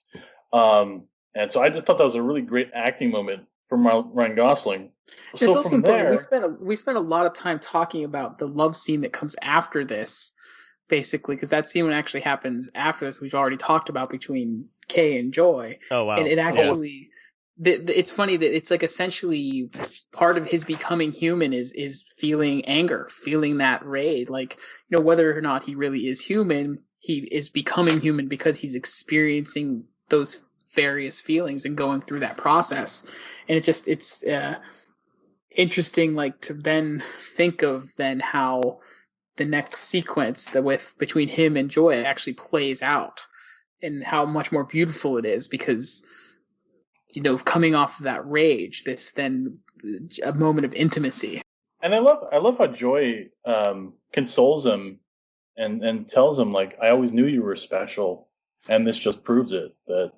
And so I just thought that was a really great acting moment from Ryan Gosling. It's So also from there, we spent a lot of time talking about the love scene that comes after this, basically, because that scene actually happens after this, we've already talked about, between Kay and Joy. Oh wow! And it actually, it's funny that it's like essentially part of his becoming human is feeling anger, feeling that rage. Like, you know, whether or not he really is human, he is becoming human because he's experiencing those various feelings and going through that process. And it's interesting, like, to then think of then how the next sequence between him and Joy actually plays out, and how much more beautiful it is, because, you know, coming off of that rage, this then a moment of intimacy. And I love how Joy consoles him and tells him, like, I always knew you were special, and this just proves it, that,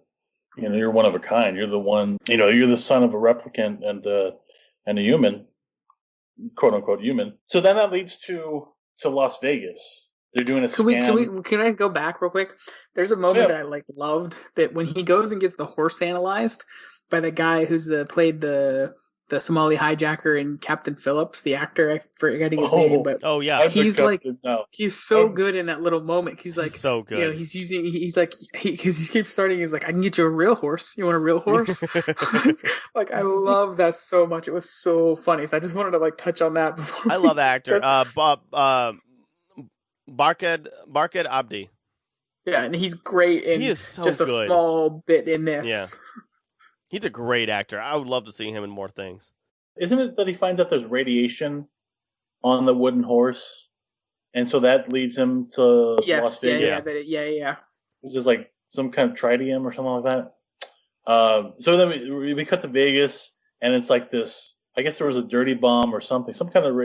you know, you're one of a kind. You're the one, you know, you're the son of a replicant and a human, quote unquote human. So then that leads to Las Vegas. They're doing a scan. Can I go back real quick? There's a moment that I loved, that when he goes and gets the horse analyzed by the guy who's played the Somali hijacker in Captain Phillips, the actor, I forget his name, but he's like, he's so good in that little moment. He's like, so good. You know, he keeps starting. He's like, I can get you a real horse. You want a real horse? Like, I love that so much. It was so funny. So I just wanted to like touch on that. I love that actor. Barkad Abdi. Yeah, and he's great in he is so just good. A small bit in this. Yeah. He's a great actor. I would love to see him in more things. Isn't it that he finds out there's radiation on the wooden horse, and so that leads him to Las Vegas? Yeah. It's just like some kind of tritium or something like that. So then we cut to Vegas, and it's like this. I guess there was a dirty bomb or something, some kind of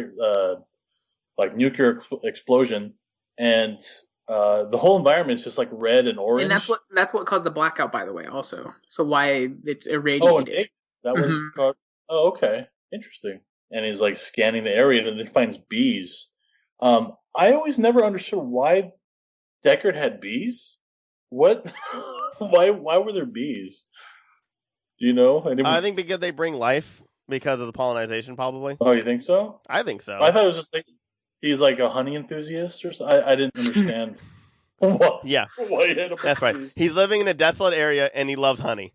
like nuclear explosion, and the whole environment is just like red and orange. And that's what caused the blackout, by the way, also. So why it's irradiated. Oh, in Vegas. That was caused. Oh, okay. Interesting. And he's like scanning the area, and then finds bees. I always never understood why Deckard had bees. What? Why were there bees? Do you know? I think because they bring life because of the pollination, probably. Oh, you think so? I think so. I thought it was just like he's like a honey enthusiast or something. I didn't understand. What? Yeah, Why he had a that's right. bees. He's living in a desolate area and he loves honey.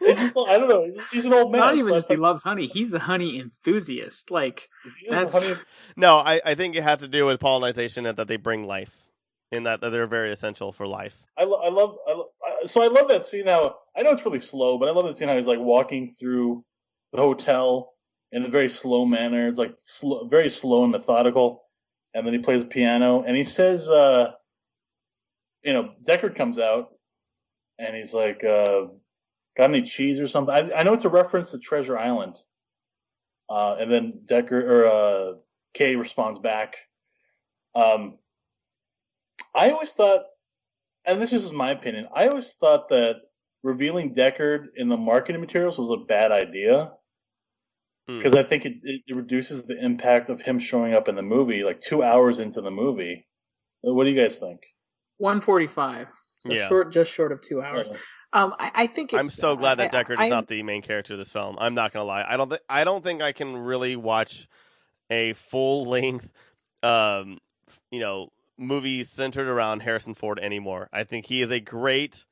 I don't know. He's an old man. Not even so I just he thought- loves honey. He's a honey enthusiast. Like He has a that's honey- No, I think it has to do with pollination and that they bring life, in that they're very essential for life. So I love that scene. How I know it's really slow, but I love that scene how he's like walking through the hotel in a very slow manner. It's like very slow and methodical, and then he plays the piano and he says, Deckard comes out and he's like, "Got any cheese or something?" I know it's a reference to Treasure Island, and then Kay responds back. I always thought, and this is just my opinion, I always thought that revealing Deckard in the marketing materials was a bad idea. Because I think it reduces the impact of him showing up in the movie, like 2 hours into the movie. What do you guys think? 1:45, so Yeah. just short of 2 hours. I think it's, I'm so glad that Deckard is not the main character of this film. I'm not gonna lie. I don't think I can really watch a full length, movie centered around Harrison Ford anymore. I think he is a great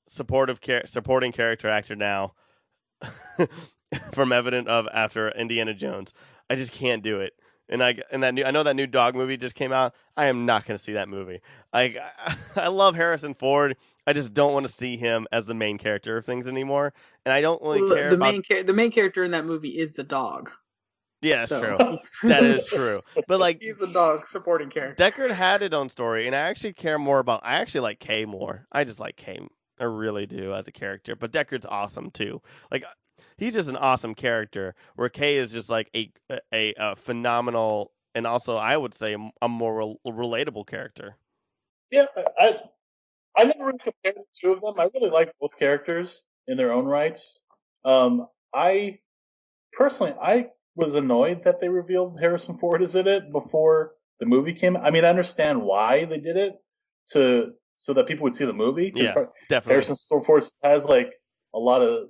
supporting character actor now. From Evident of after Indiana Jones, I just can't do it. And I know that new dog movie just came out. I am not going to see that movie. I love Harrison Ford. I just don't want to see him as the main character of things anymore. And I don't really care about the main character in that movie is the dog. Yeah, that's So- true. That is true. But like He's the dog supporting character. Deckard had his own story, and I actually care more about. I actually like Kay more. I just like Kay. I really do as a character. But Deckard's awesome too. Like. He's just an awesome character, where Kay is just like a phenomenal, and also I would say a more relatable character. Yeah, I never really compared the two of them. I really like both characters in their own rights. I was annoyed that they revealed Harrison Ford is in it before the movie came out. I mean, I understand why they did it so that people would see the movie. Yeah, definitely. Harrison Ford has like a lot of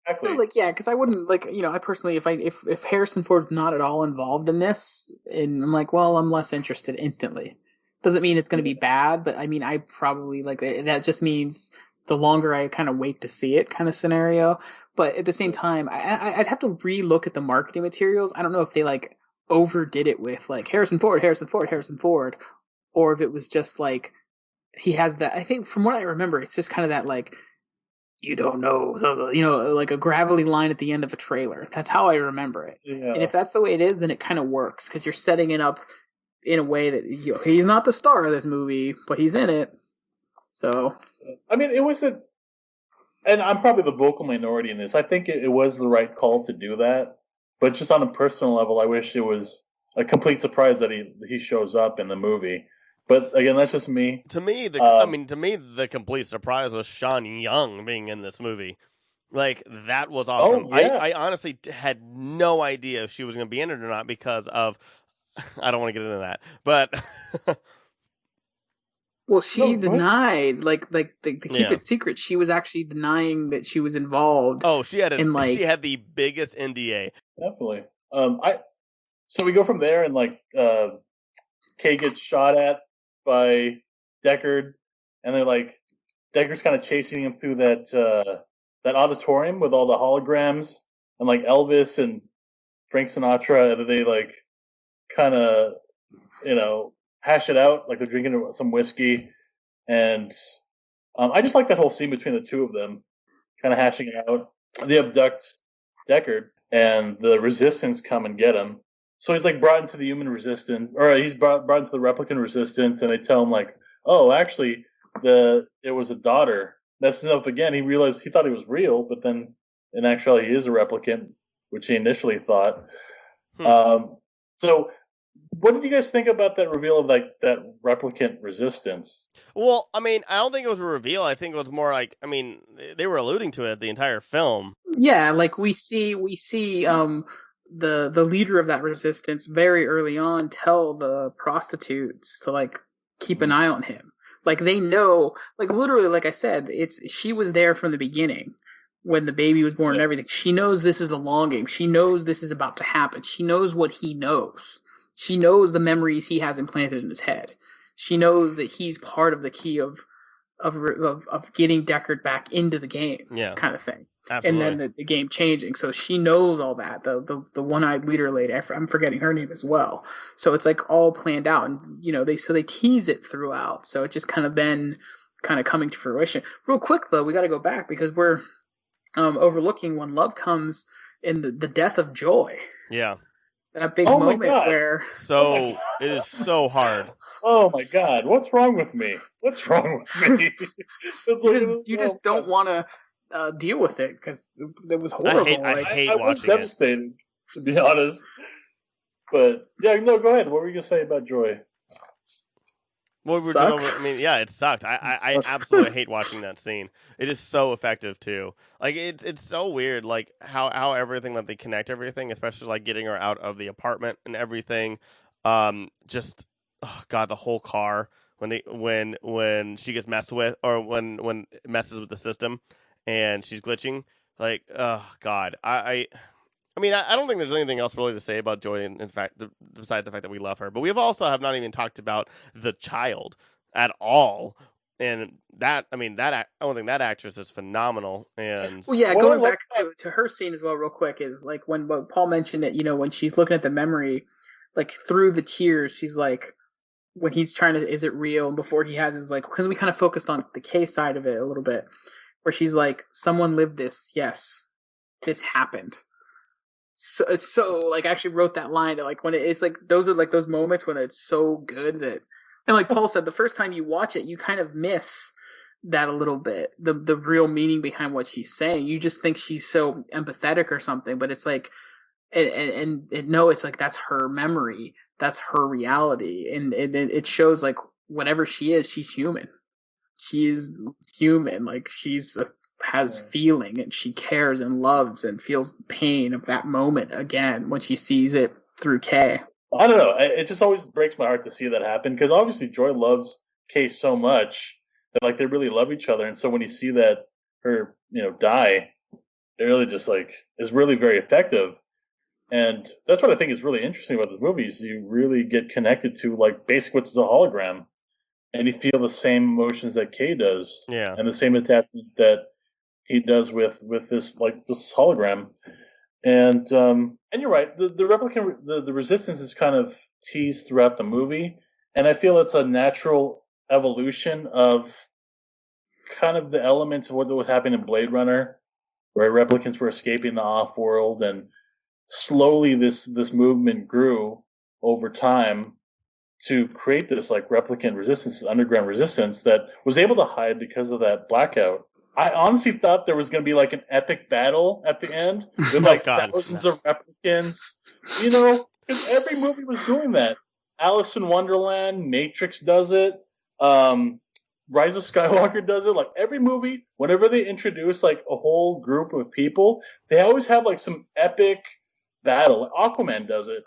backlinks. Like, yeah, because I wouldn't I personally, if Harrison Ford's not at all involved in this, and I'm like, well, I'm less interested instantly. Doesn't mean it's going to be bad, but I mean, I probably that just means the longer I kind of wait to see it kind of scenario. But at the same time, I'd have to relook at the marketing materials. I don't know if they like overdid it with like Harrison Ford, or if it was just like he has that. I think from what I remember, it's just kind of that like. You don't know, so like a gravelly line at the end of a trailer. That's how I remember it. Yeah. And if that's the way it is, then it kind of works because you're setting it up in a way that he's not the star of this movie, but he's in it. So, I mean, it was and I'm probably the vocal minority in this. I think it was the right call to do that, but just on a personal level, I wish it was a complete surprise that he shows up in the movie. But again, that's just me. To me, the complete surprise was Sean Young being in this movie. Like, that was awesome. Oh, yeah. I honestly had no idea if she was going to be in it or not because of. I don't want to get into that, but. Well, she denied, to keep it secret. She was actually denying that she was involved. Oh, she had she had the biggest NDA. Definitely. So we go from there, and Kay gets shot at by Deckard, and they're like, Deckard's kind of chasing him through that auditorium with all the holograms, and like Elvis and Frank Sinatra, and they like kind of, hash it out, like they're drinking some whiskey, and I just like that whole scene between the two of them, kind of hashing it out. They abduct Deckard, and the Resistance come and get him. So he's like brought into the human resistance, or he's brought into the replicant resistance, and they tell him like, oh, actually, it was a daughter. Messes up again. He realized he thought he was real, but then in actuality he is a replicant, which he initially thought. So what did you guys think about that reveal of like that replicant resistance? Well, I mean, I don't think it was a reveal. I think it was more like, I mean, they were alluding to it the entire film. Yeah, like we see the leader of that resistance very early on tell the prostitutes to like keep an eye on him. Like they know, like literally, like I said, she was there from the beginning when the baby was born and everything. She knows this is the long game. She knows this is about to happen. She knows what he knows. She knows the memories he has implanted in his head. She knows that he's part of the key of getting Deckard back into the game, kind of thing. Absolutely. And then the game changing. So she knows all that. The one-eyed leader lady, I'm forgetting her name as well. So it's like all planned out, and they tease it throughout. So it just kind of been kind of coming to fruition. Real quick though, we got to go back because we're overlooking when love comes in the death of Joy. Yeah. That big moment where it is so hard. Oh my God! What's wrong with me? What's wrong with me? you just don't want to deal with it because it was horrible. I hate watching it. I was devastated, to be honest. But yeah, no, go ahead. What were you gonna say about Joy? Well, it sucked. I absolutely hate watching that scene. It is so effective too. Like it's so weird, like how everything that they connect everything, especially like getting her out of the apartment and everything. Just God, the whole car when she gets messed with, or when it messes with the system and she's glitching. Like, oh God, I don't think there's anything else really to say about Joy, in fact, besides the fact that we love her. But we have not even talked about the child at all. And that, I don't think that actress is phenomenal. And going back to her scene as well, real quick, is like when Paul mentioned it, when she's looking at the memory, like through the tears, she's like, when he's trying to, is it real? And before he has his, like, because we kind of focused on the K side of it a little bit, where she's like, someone lived this. Yes, this happened. So like I actually wrote that line that like when it's like those are like those moments when it's so good that, and like Paul said, the first time you watch it you kind of miss that a little bit, the real meaning behind what she's saying. You just think she's so empathetic or something, but it's like and no, it's like that's her memory, that's her reality, and it shows like whatever she is, she's human. Like has feeling, and she cares and loves and feels the pain of that moment again when she sees it through Kay. I don't know. It just always breaks my heart to see that happen, because obviously Joy loves Kay so much that like they really love each other, and so when you see that her die, it really just like is really very effective. And that's what I think is really interesting about this movie, is you really get connected to like basically what's a hologram, and you feel the same emotions that Kay does, and the same attachment that he does with this hologram. And you're right, the replicant, the resistance is kind of teased throughout the movie, and I feel it's a natural evolution of kind of the elements of what was happening in Blade Runner, where replicants were escaping the off-world, and slowly this movement grew over time to create this like replicant resistance, this underground resistance that was able to hide because of that blackout. I honestly thought there was going to be like an epic battle at the end with like thousands of replicants, because every movie was doing that. Alice in Wonderland, Matrix does it, Rise of Skywalker does it. Like every movie, whenever they introduce like a whole group of people, they always have like some epic battle. Like Aquaman does it,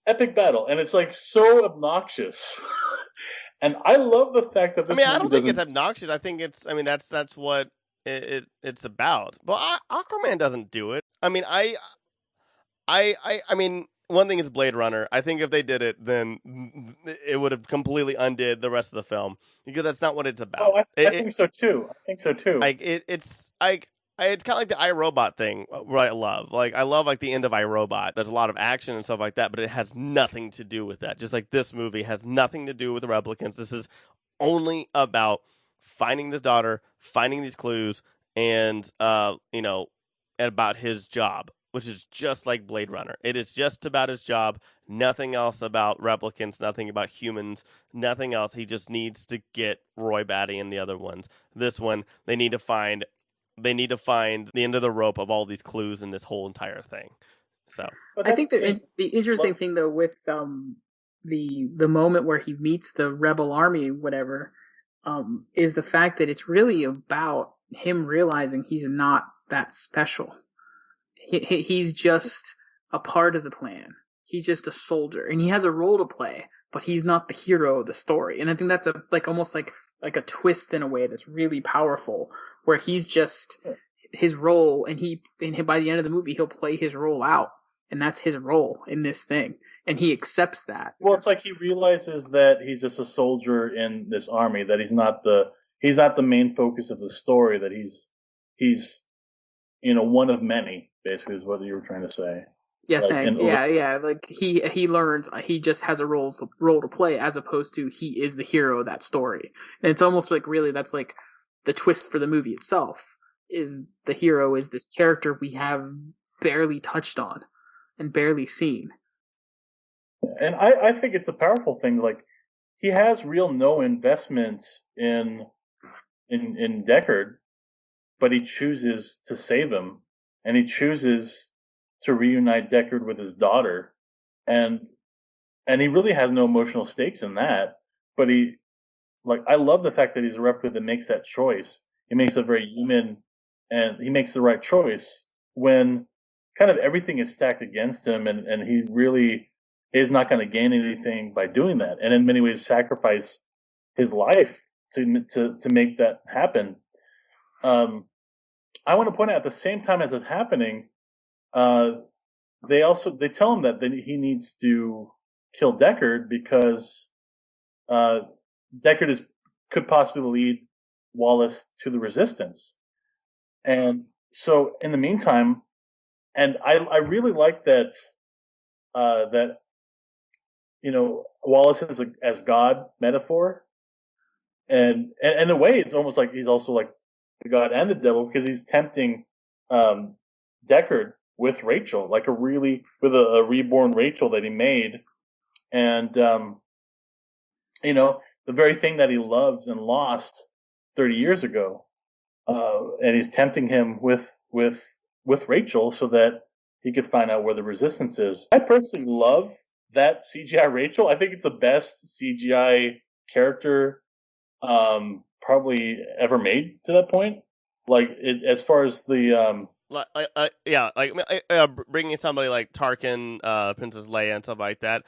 epic battle, and it's like so obnoxious. And I love the fact that this movie I don't think it's obnoxious. I think it's, that's what it's about. But Aquaman doesn't do it. One thing is Blade Runner. I think if they did it, then it would have completely undid the rest of the film, because that's not what it's about. Oh, I think so too. Like it's kind of like the iRobot thing, where I love. Like I love like the end of iRobot. There's a lot of action and stuff like that, but it has nothing to do with that. Just like this movie has nothing to do with the replicants. This is only about finding this daughter, finding these clues, and about his job, which is just like Blade Runner. It is just about his job, nothing else about replicants, nothing about humans, nothing else. He just needs to get Roy Batty and the other ones. This one, they need to find the end of the rope of all these clues in this whole entire thing. So I think the interesting thing though with the moment where he meets the rebel army, whatever, is the fact that it's really about him realizing he's not that special. He's just a part of the plan. He's just a soldier, and he has a role to play, but he's not the hero of the story. And I think that's almost like like a twist in a way that's really powerful, where he's just his role, and by the end of the movie he'll play his role out, and that's his role in this thing, and he accepts that. Well, it's like he realizes that he's just a soldier in this army, that he's not the main focus of the story, that he's one of many, basically, is what you were trying to say. Yeah, thanks. Yeah. Like he learns he just has a role to play, as opposed to he is the hero of that story. And it's almost like, really, that's like the twist for the movie itself, is the hero is this character we have barely touched on and barely seen. And I think it's a powerful thing. Like, he has no investment in Deckard, but he chooses to save him, and he chooses to reunite Deckard with his daughter, and he really has no emotional stakes in that. But I love the fact that he's a replicant that makes that choice. He makes a very human, and he makes the right choice when kind of everything is stacked against him, and he really is not going to gain anything by doing that, and in many ways sacrifice his life to make that happen. I want to point out, at the same time as it's happening, they tell him that he needs to kill Deckard, because Deckard could possibly lead Wallace to the Resistance. And so in the meantime, and I really like that Wallace is as God metaphor, and in a way it's almost like he's also like the God and the devil, because he's tempting Deckard with Rachel, like with a reborn Rachel that he made, and the very thing that he loves and lost 30 years ago, and he's tempting him with Rachel so that he could find out where the Resistance is. I personally love that CGI Rachel. I think it's the best CGI character probably ever made to that point. Like, as far as the bringing somebody like Tarkin, Princess Leia, and stuff like that,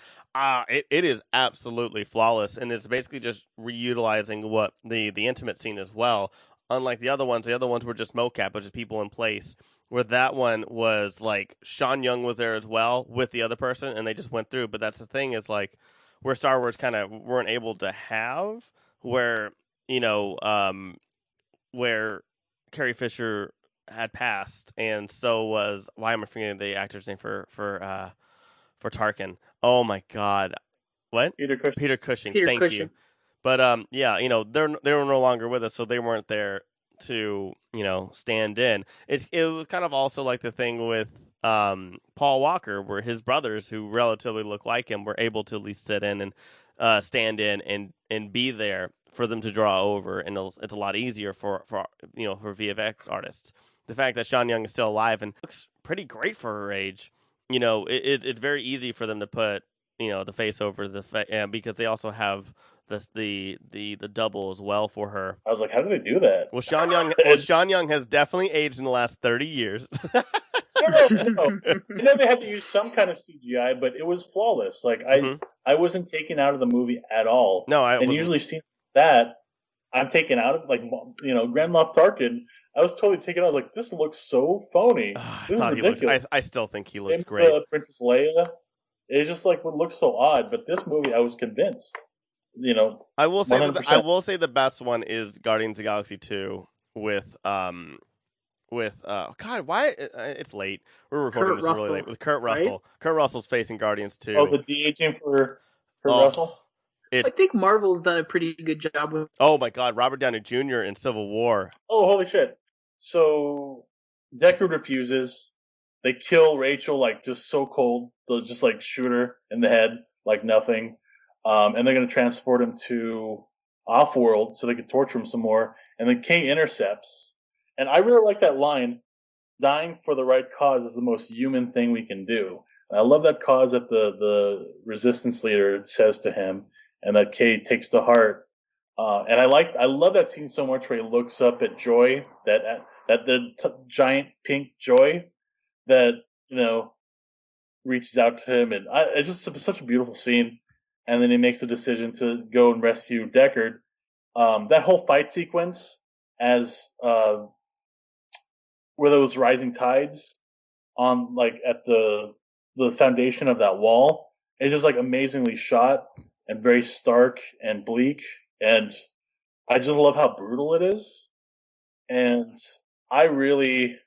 it is absolutely flawless, and it's basically just reutilizing what the intimate scene as well. Unlike the other ones were just mocap, but just people in place. Where that one was like Sean Young was there as well with the other person, and they just went through. But that's the thing, is like where Star Wars kind of weren't able to have, where where Carrie Fisher had passed, and so was, why am I forgetting the actor's name for Tarkin? Oh my God, what? Peter Cushing. Thank you. But they were no longer with us, so they weren't there to stand in. It was kind of also like the thing with Paul Walker, where his brothers, who relatively look like him, were able to at least sit in and stand in and be there for them to draw over, and it's a lot easier for VFX artists. The fact that Sean Young is still alive and looks pretty great for her age, it's very easy for them to put the face over because they also have the double as well for her. I was like, how do they do that? Well, Sean Young has definitely aged in the last 30 years. No. I know they had to use some kind of CGI, but it was flawless. Like, I wasn't taken out of the movie at all. No, and usually scenes that I'm taken out of, like Grand Moff Tarkin. I was totally taken out. Like, this looks so phony. This is ridiculous. I still think he looks great. Princess Leia, it just like would look so odd. But this movie, I was convinced. I will say the best one is Guardians of the Galaxy 2 with God, why it's late. We're recording this really late with Kurt Russell. Right? Kurt Russell's facing Guardians 2. Oh, the de-aging for Kurt Russell. I think Marvel's done a pretty good job with. Oh my God, Robert Downey Jr. in Civil War. Oh, holy shit! So Deckard refuses. They kill Rachel, like, just so cold. They'll just like shoot her in the head like nothing. And they're going to transport him to Offworld so they can torture him some more. And then Kay intercepts. And I really like that line, dying for the right cause is the most human thing we can do. And I love that cause that the resistance leader says to him, and that Kay takes to heart. And I love that scene so much, where he looks up at Joy, giant pink Joy that, reaches out to him. And it's just such a beautiful scene. And then he makes the decision to go and rescue Deckard. that whole fight sequence as where those rising tides on like at the foundation of that wall. It's just like amazingly shot and very stark and bleak, and I just love how brutal it is. And I really,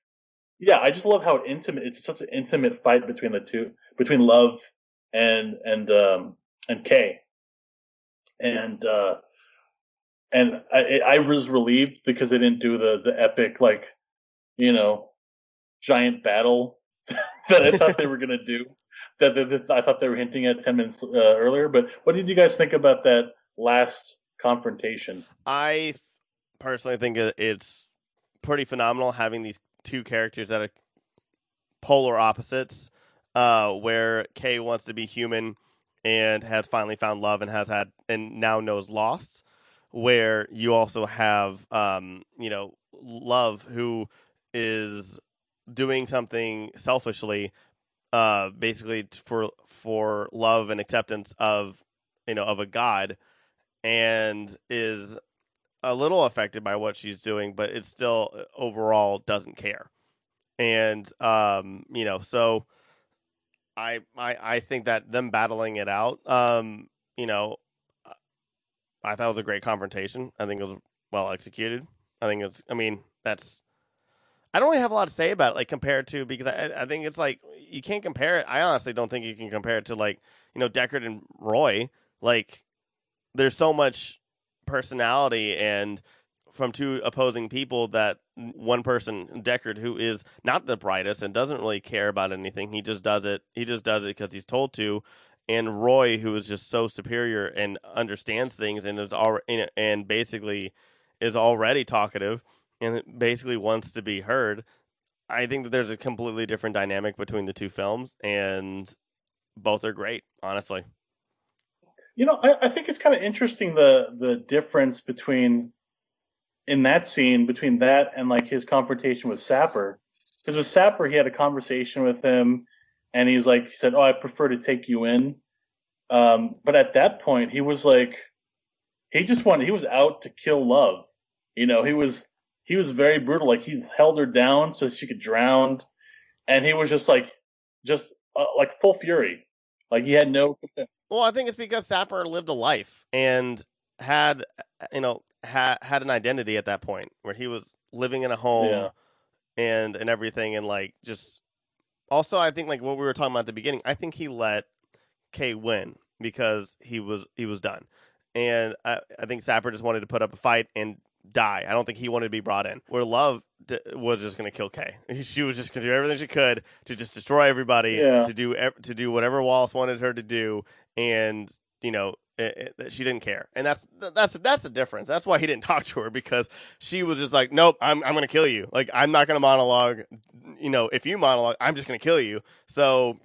yeah, I just love how intimate. It's such an intimate fight between the two, between Love and Kay, and I was relieved because they didn't do the epic like you know giant battle that I thought they were gonna do. That I thought they were hinting at 10 minutes earlier. But what did you guys think about that last confrontation? I personally think it's pretty phenomenal having these two characters that are polar opposites, where Kay wants to be human and has finally found love and has had and now knows loss, where you also have Love, who is doing something selfishly, basically for love and acceptance of of a god, and is a little affected by what she's doing, but it still overall doesn't care. And so I think that them battling it out, I thought it was a great confrontation. I think it was well executed. I don't really have a lot to say about it, like compared to, because I think it's like you can't compare it. I honestly don't think you can compare it to like Deckard and Roy. Like there's so much personality and from two opposing people that one person, Deckard, who is not the brightest and doesn't really care about anything, he just does it because he's told to, and Roy, who is just so superior and understands things and is already and basically is already talkative and basically wants to be heard. I think that there's a completely different dynamic between the two films, and both are great, honestly. I think it's kind of interesting the difference between in that scene between that and like his confrontation with Sapper, because with Sapper he had a conversation with him, and he said, "Oh, I prefer to take you in," but at that point he was like, he was out to kill Love. He was very brutal. Like he held her down so she could drown, and he was just like full fury. Like he had no. Well, I think it's because Sapper lived a life and had had an identity at that point where he was living in a home and everything, and like just also I think like what we were talking about at the beginning, I think he let Kay win because he was done, and I think Sapper just wanted to put up a fight and die. I don't think he wanted to be brought in. Where Love was just going to kill Kay. She was just going to do everything she could to just destroy everybody, to do whatever Wallace wanted her to do, and she didn't care. And that's the difference. That's why he didn't talk to her, because she was just like, nope, I'm going to kill you. Like, I'm not going to monologue. If you monologue, I'm just going to kill you. So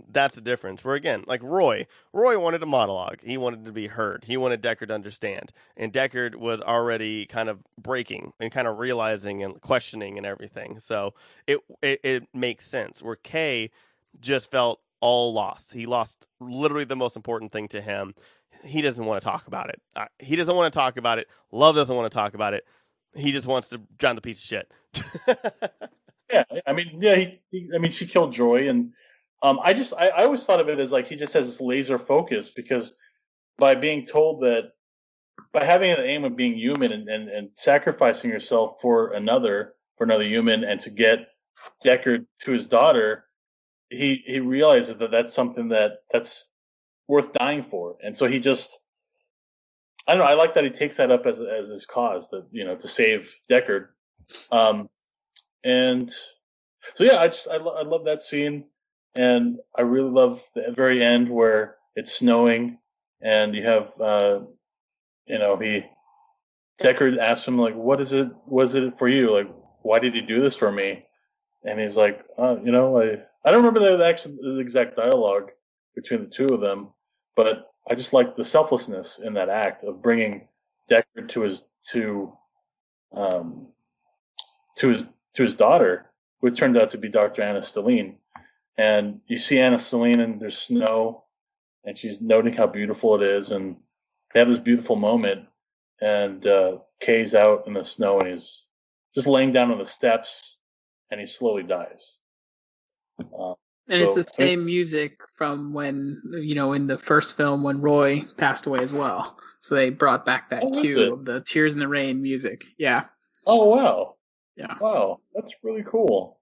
that's the difference. Where again, like Roy wanted to monologue. He wanted to be heard. He wanted Deckard to understand. And Deckard was already kind of breaking and kind of realizing and questioning and everything. So it makes sense. Where Kay just felt all lost. He lost literally the most important thing to him. He doesn't want to talk about it. He doesn't want to talk about it. Love doesn't want to talk about it. He just wants to drown the piece of shit. She killed Joy, and I always thought of it as like he just has this laser focus, because by being told that, by having the aim of being human and sacrificing yourself for another human, and to get Deckard to his daughter, he realizes that that's something that's worth dying for. And so he just, I don't know, I like that he takes that up as his cause, that to save Deckard. And so yeah, I love that scene. And I really love the very end where it's snowing, and you have, Deckard asks him, like, was it for you? Like, why did you do this for me? And he's like, I don't remember the exact dialogue between the two of them, but I just like the selflessness in that act of bringing Deckard to his daughter, which turned out to be Dr. Anna Stelline. And you see Anna Stelline, and there's snow, and she's noting how beautiful it is, and they have this beautiful moment, and Kay's out in the snow, and he's just laying down on the steps, and he slowly dies. And it's the same music from when, in the first film when Roy passed away as well. So they brought back that cue of the Tears in the Rain music. Yeah. Oh, wow. Yeah. Wow. That's really cool.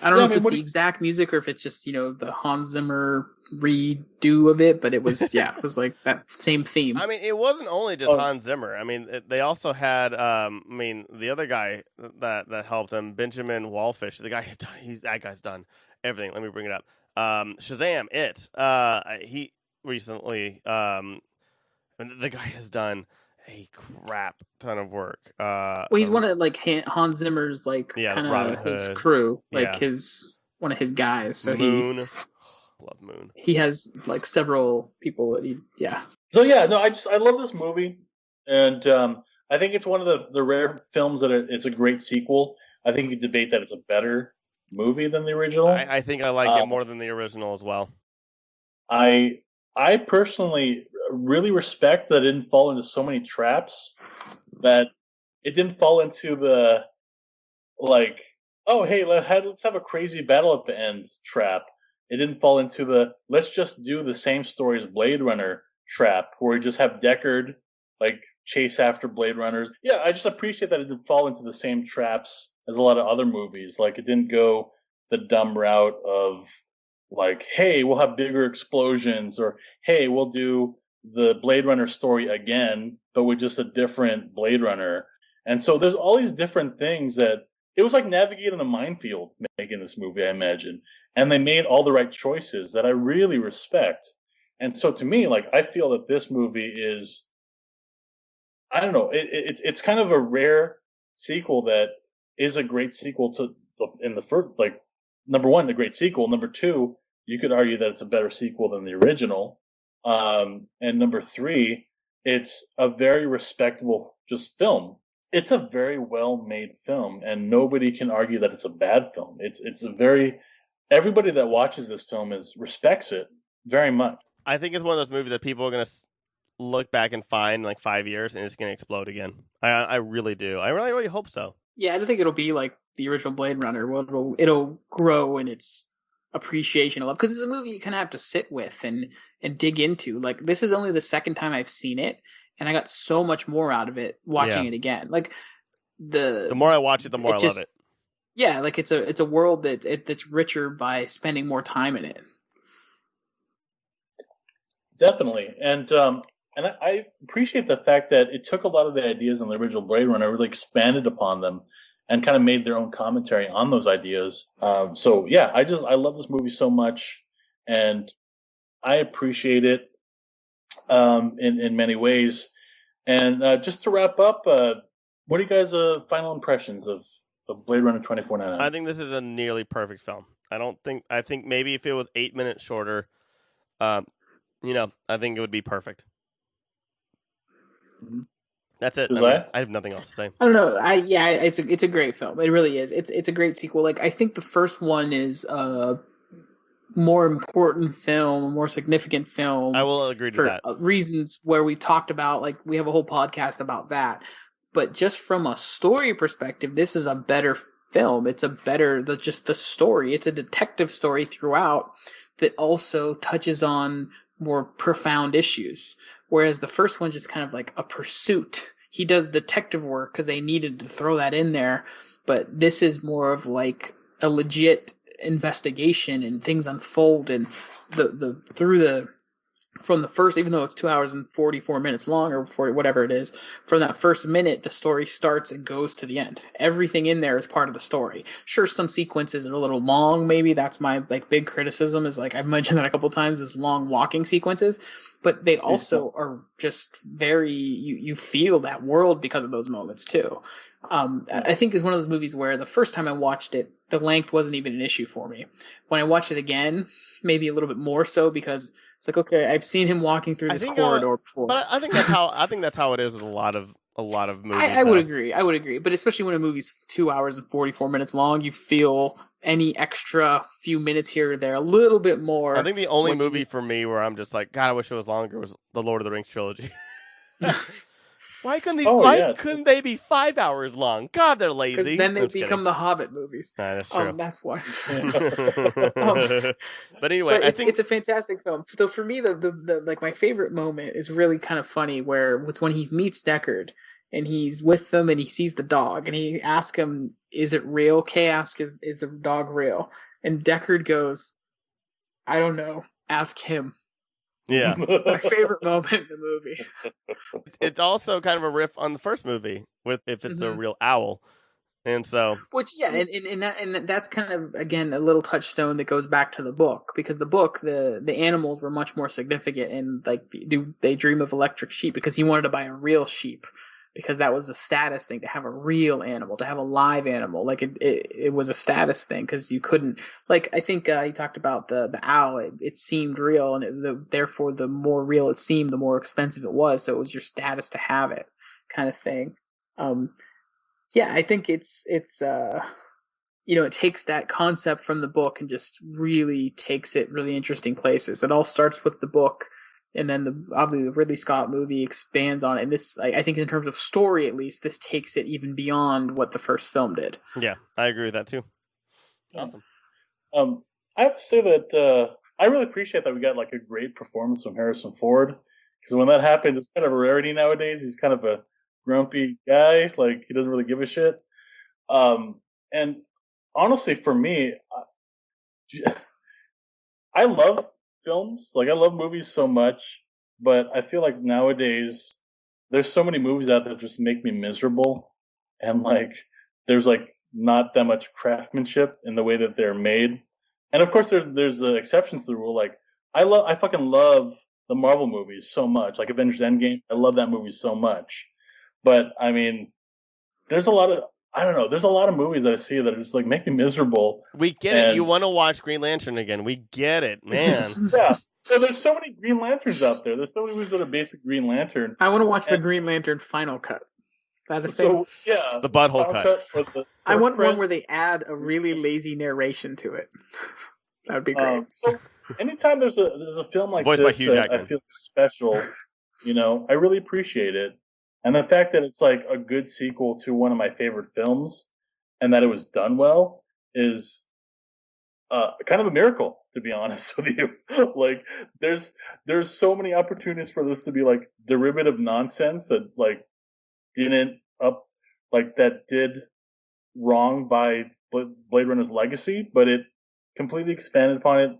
I don't know if it's the exact music or if it's just, the Hans Zimmer redo of it, but it was, it was like that same theme. I mean, it wasn't only just Hans Zimmer. I mean, they also had, the other guy that helped him, Benjamin Wallfish, the guy, that guy's done everything. Let me bring it up. Shazam! He recently, the guy has done a crap ton of work. He's one of Hans Zimmer's kind of his crew, one of his guys. So Moon, love Moon. He has several people that So I love this movie, and I think it's one of the rare films that it's a great sequel. I think you could debate that it's a better movie than the original. I think I like it more than the original as well. I personally really respect that it didn't fall into so many traps, that it didn't fall into the let's have a crazy battle at the end trap. It didn't fall into the let's just do the same story as Blade Runner trap, where we just have Deckard chase after Blade Runners. Yeah, I just appreciate that it didn't fall into the same traps as a lot of other movies. It didn't go the dumb route of hey, we'll have bigger explosions, or hey, we'll do the Blade Runner story again, but with just a different Blade Runner. And so there's all these different things that it was like navigating a minefield making this movie, I imagine. And they made all the right choices that I really respect. And so to me, I feel that this movie is, I don't know, it's kind of a rare sequel that is a great sequel to in the first, number one, a great sequel. Number two, you could argue that it's a better sequel than the original. And number three, it's a very respectable just film. It's a very well-made film, and nobody can argue that it's a bad film. It's a very, everybody that watches this film respects it very much. I think it's one of those movies that people are going to look back and find in 5 years, and it's going to explode again. I really do. I really, really hope so. Yeah, I don't think it'll be like the original Blade Runner. Well, it'll grow in its appreciation of love, because it's a movie you kind of have to sit with and dig into. This is only the second time I've seen it, and I got so much more out of it watching it again. The more I watch it, the more I love it. Yeah, it's a world that's richer by spending more time in it. Definitely, and I appreciate the fact that it took a lot of the ideas in the original Blade Runner, really expanded upon them, and kind of made their own commentary on those ideas. I love this movie so much, and I appreciate it in many ways. And just to wrap up, what are you guys' final impressions of Blade Runner 2049? I think this is a nearly perfect film. I think maybe if it was 8 minutes shorter, I think it would be perfect. That's it. I have nothing else to say. I don't know. It's a great film. It really is. It's a great sequel. I think the first one is a more important film, a more significant film. I will agree to that. Reasons where we talked about, we have a whole podcast about that. But just from a story perspective, this is a better film. It's a better, just the story. It's a detective story throughout that also touches on more profound issues. Whereas the first one's just kind of like a pursuit. He does detective work because they needed to throw that in there. But this is more of a legit investigation, and things unfold, and from the first, even though it's 2 hours and 44 minutes long, or 40, whatever it is, from that first minute, the story starts and goes to the end. Everything in there is part of the story. Sure, some sequences are a little long, maybe. That's my big criticism, is I've mentioned that a couple times, is long walking sequences. But they also are just very, you feel that world because of those moments too. I think it's one of those movies where the first time I watched it, the length wasn't even an issue for me. When I watched it again, maybe a little bit more so, because it's okay, I've seen him walking through this corridor before. But I think that's how it is with a lot of movies. I would agree. But especially when a movie's 2 hours and 44 minutes long, you feel any extra few minutes here or there a little bit more. I think the only movie for me where I'm just God, I wish it was longer, was the Lord of the Rings trilogy. Why couldn't these? Oh, why yeah. couldn't they be 5 hours long? God, they're Because lazy. then they I'm just become the Hobbit movies. kidding. Nah, that's true. That's why. But anyway, But I think it's a fantastic film. So for me, the like my favorite moment is really kind of funny, where it's when he meets Deckard and he's with them and he sees the dog and he asks him, "Is it real?" Kay asks, "Is the dog real?" And Deckard goes, "I don't know. Ask him." yeah, My favorite moment in the movie. it's also kind of a riff on the first movie with if it's a Mhm. real owl, and so Which, yeah, and that's kind of, again, a little touchstone that goes back to the book, because the book, the animals were much more significant, and like they dream of electric sheep because he wanted to buy a real sheep, because that was a status thing, to have a real animal, to have a live animal. Like it was a status thing, because you couldn't, like, I think he talked about the owl. It seemed real, and therefore the more real it seemed, the more expensive it was. So it was your status to have it, kind of thing. Yeah, I think it's it takes that concept from the book and just really takes it really interesting places. It all starts with the book, and then obviously the Ridley Scott movie expands on it. And this, I think, in terms of story at least, this takes it even beyond what the first film did. yeah, I agree with that too. Yeah. Awesome. I have to say that I really appreciate that we got like a great performance from Harrison Ford, because when that happened, it's kind of a rarity nowadays. He's kind of a grumpy guy, like he doesn't really give a shit. And honestly, for me, I love films. Like I love movies so much, but I feel like nowadays there's so many movies out there that just make me miserable, and like there's like not that much craftsmanship in the way that they're made. And of course, there's exceptions to the rule. Like I fucking love the Marvel movies so much. Like Avengers Endgame, I love that movie so much. But I mean, there's a lot of movies that I see that are just like make me miserable. We get it. You want to watch Green Lantern again. We get it, man. Yeah. So there's so many Green Lanterns out there. There's so many movies that are basic Green Lantern. I want to watch the Green Lantern final cut. Is that a thing? So yeah, The butthole cut. I want one where they add a really lazy narration to it. That would be great. So anytime there's a film like Voiced by this Hugh that Jackman. I feel special, I really appreciate it. And the fact that it's like a good sequel to one of my favorite films, and that it was done well, is kind of a miracle, to be honest with you. Like, there's so many opportunities for this to be like derivative nonsense that like that did wrong by Blade Runner's legacy, but it completely expanded upon it,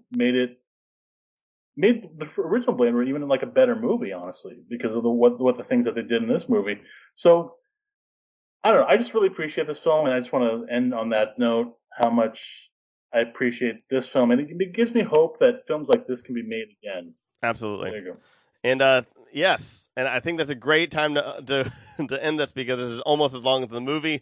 made the original Blade Runner even like a better movie, honestly, because of what the things that they did in this movie. So I don't know. I just really appreciate this film, and I just want to end on that note. How much I appreciate this film, and it gives me hope that films like this can be made again. Absolutely. There you go. And yes, and I think that's a great time to end this, because this is almost as long as the movie.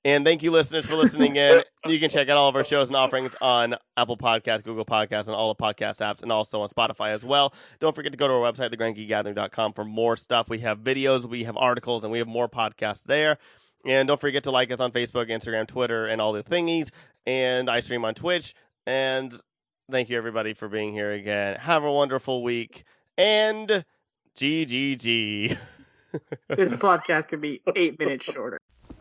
And thank you, listeners, for listening in. You can check out all of our shows and offerings on Apple Podcasts, Google Podcasts, and all the podcast apps, and also on Spotify as well. Don't forget to go to our website, thegrandgeekgathering.com, for more stuff. We have videos, we have articles, and we have more podcasts there. And don't forget to like us on Facebook, Instagram, Twitter, and all the thingies. And I stream on Twitch. And thank you, everybody, for being here again. Have a wonderful week. And GGG. This podcast could be 8 minutes shorter.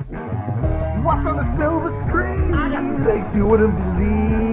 What's on the silver screen? I got some takes you wouldn't believe.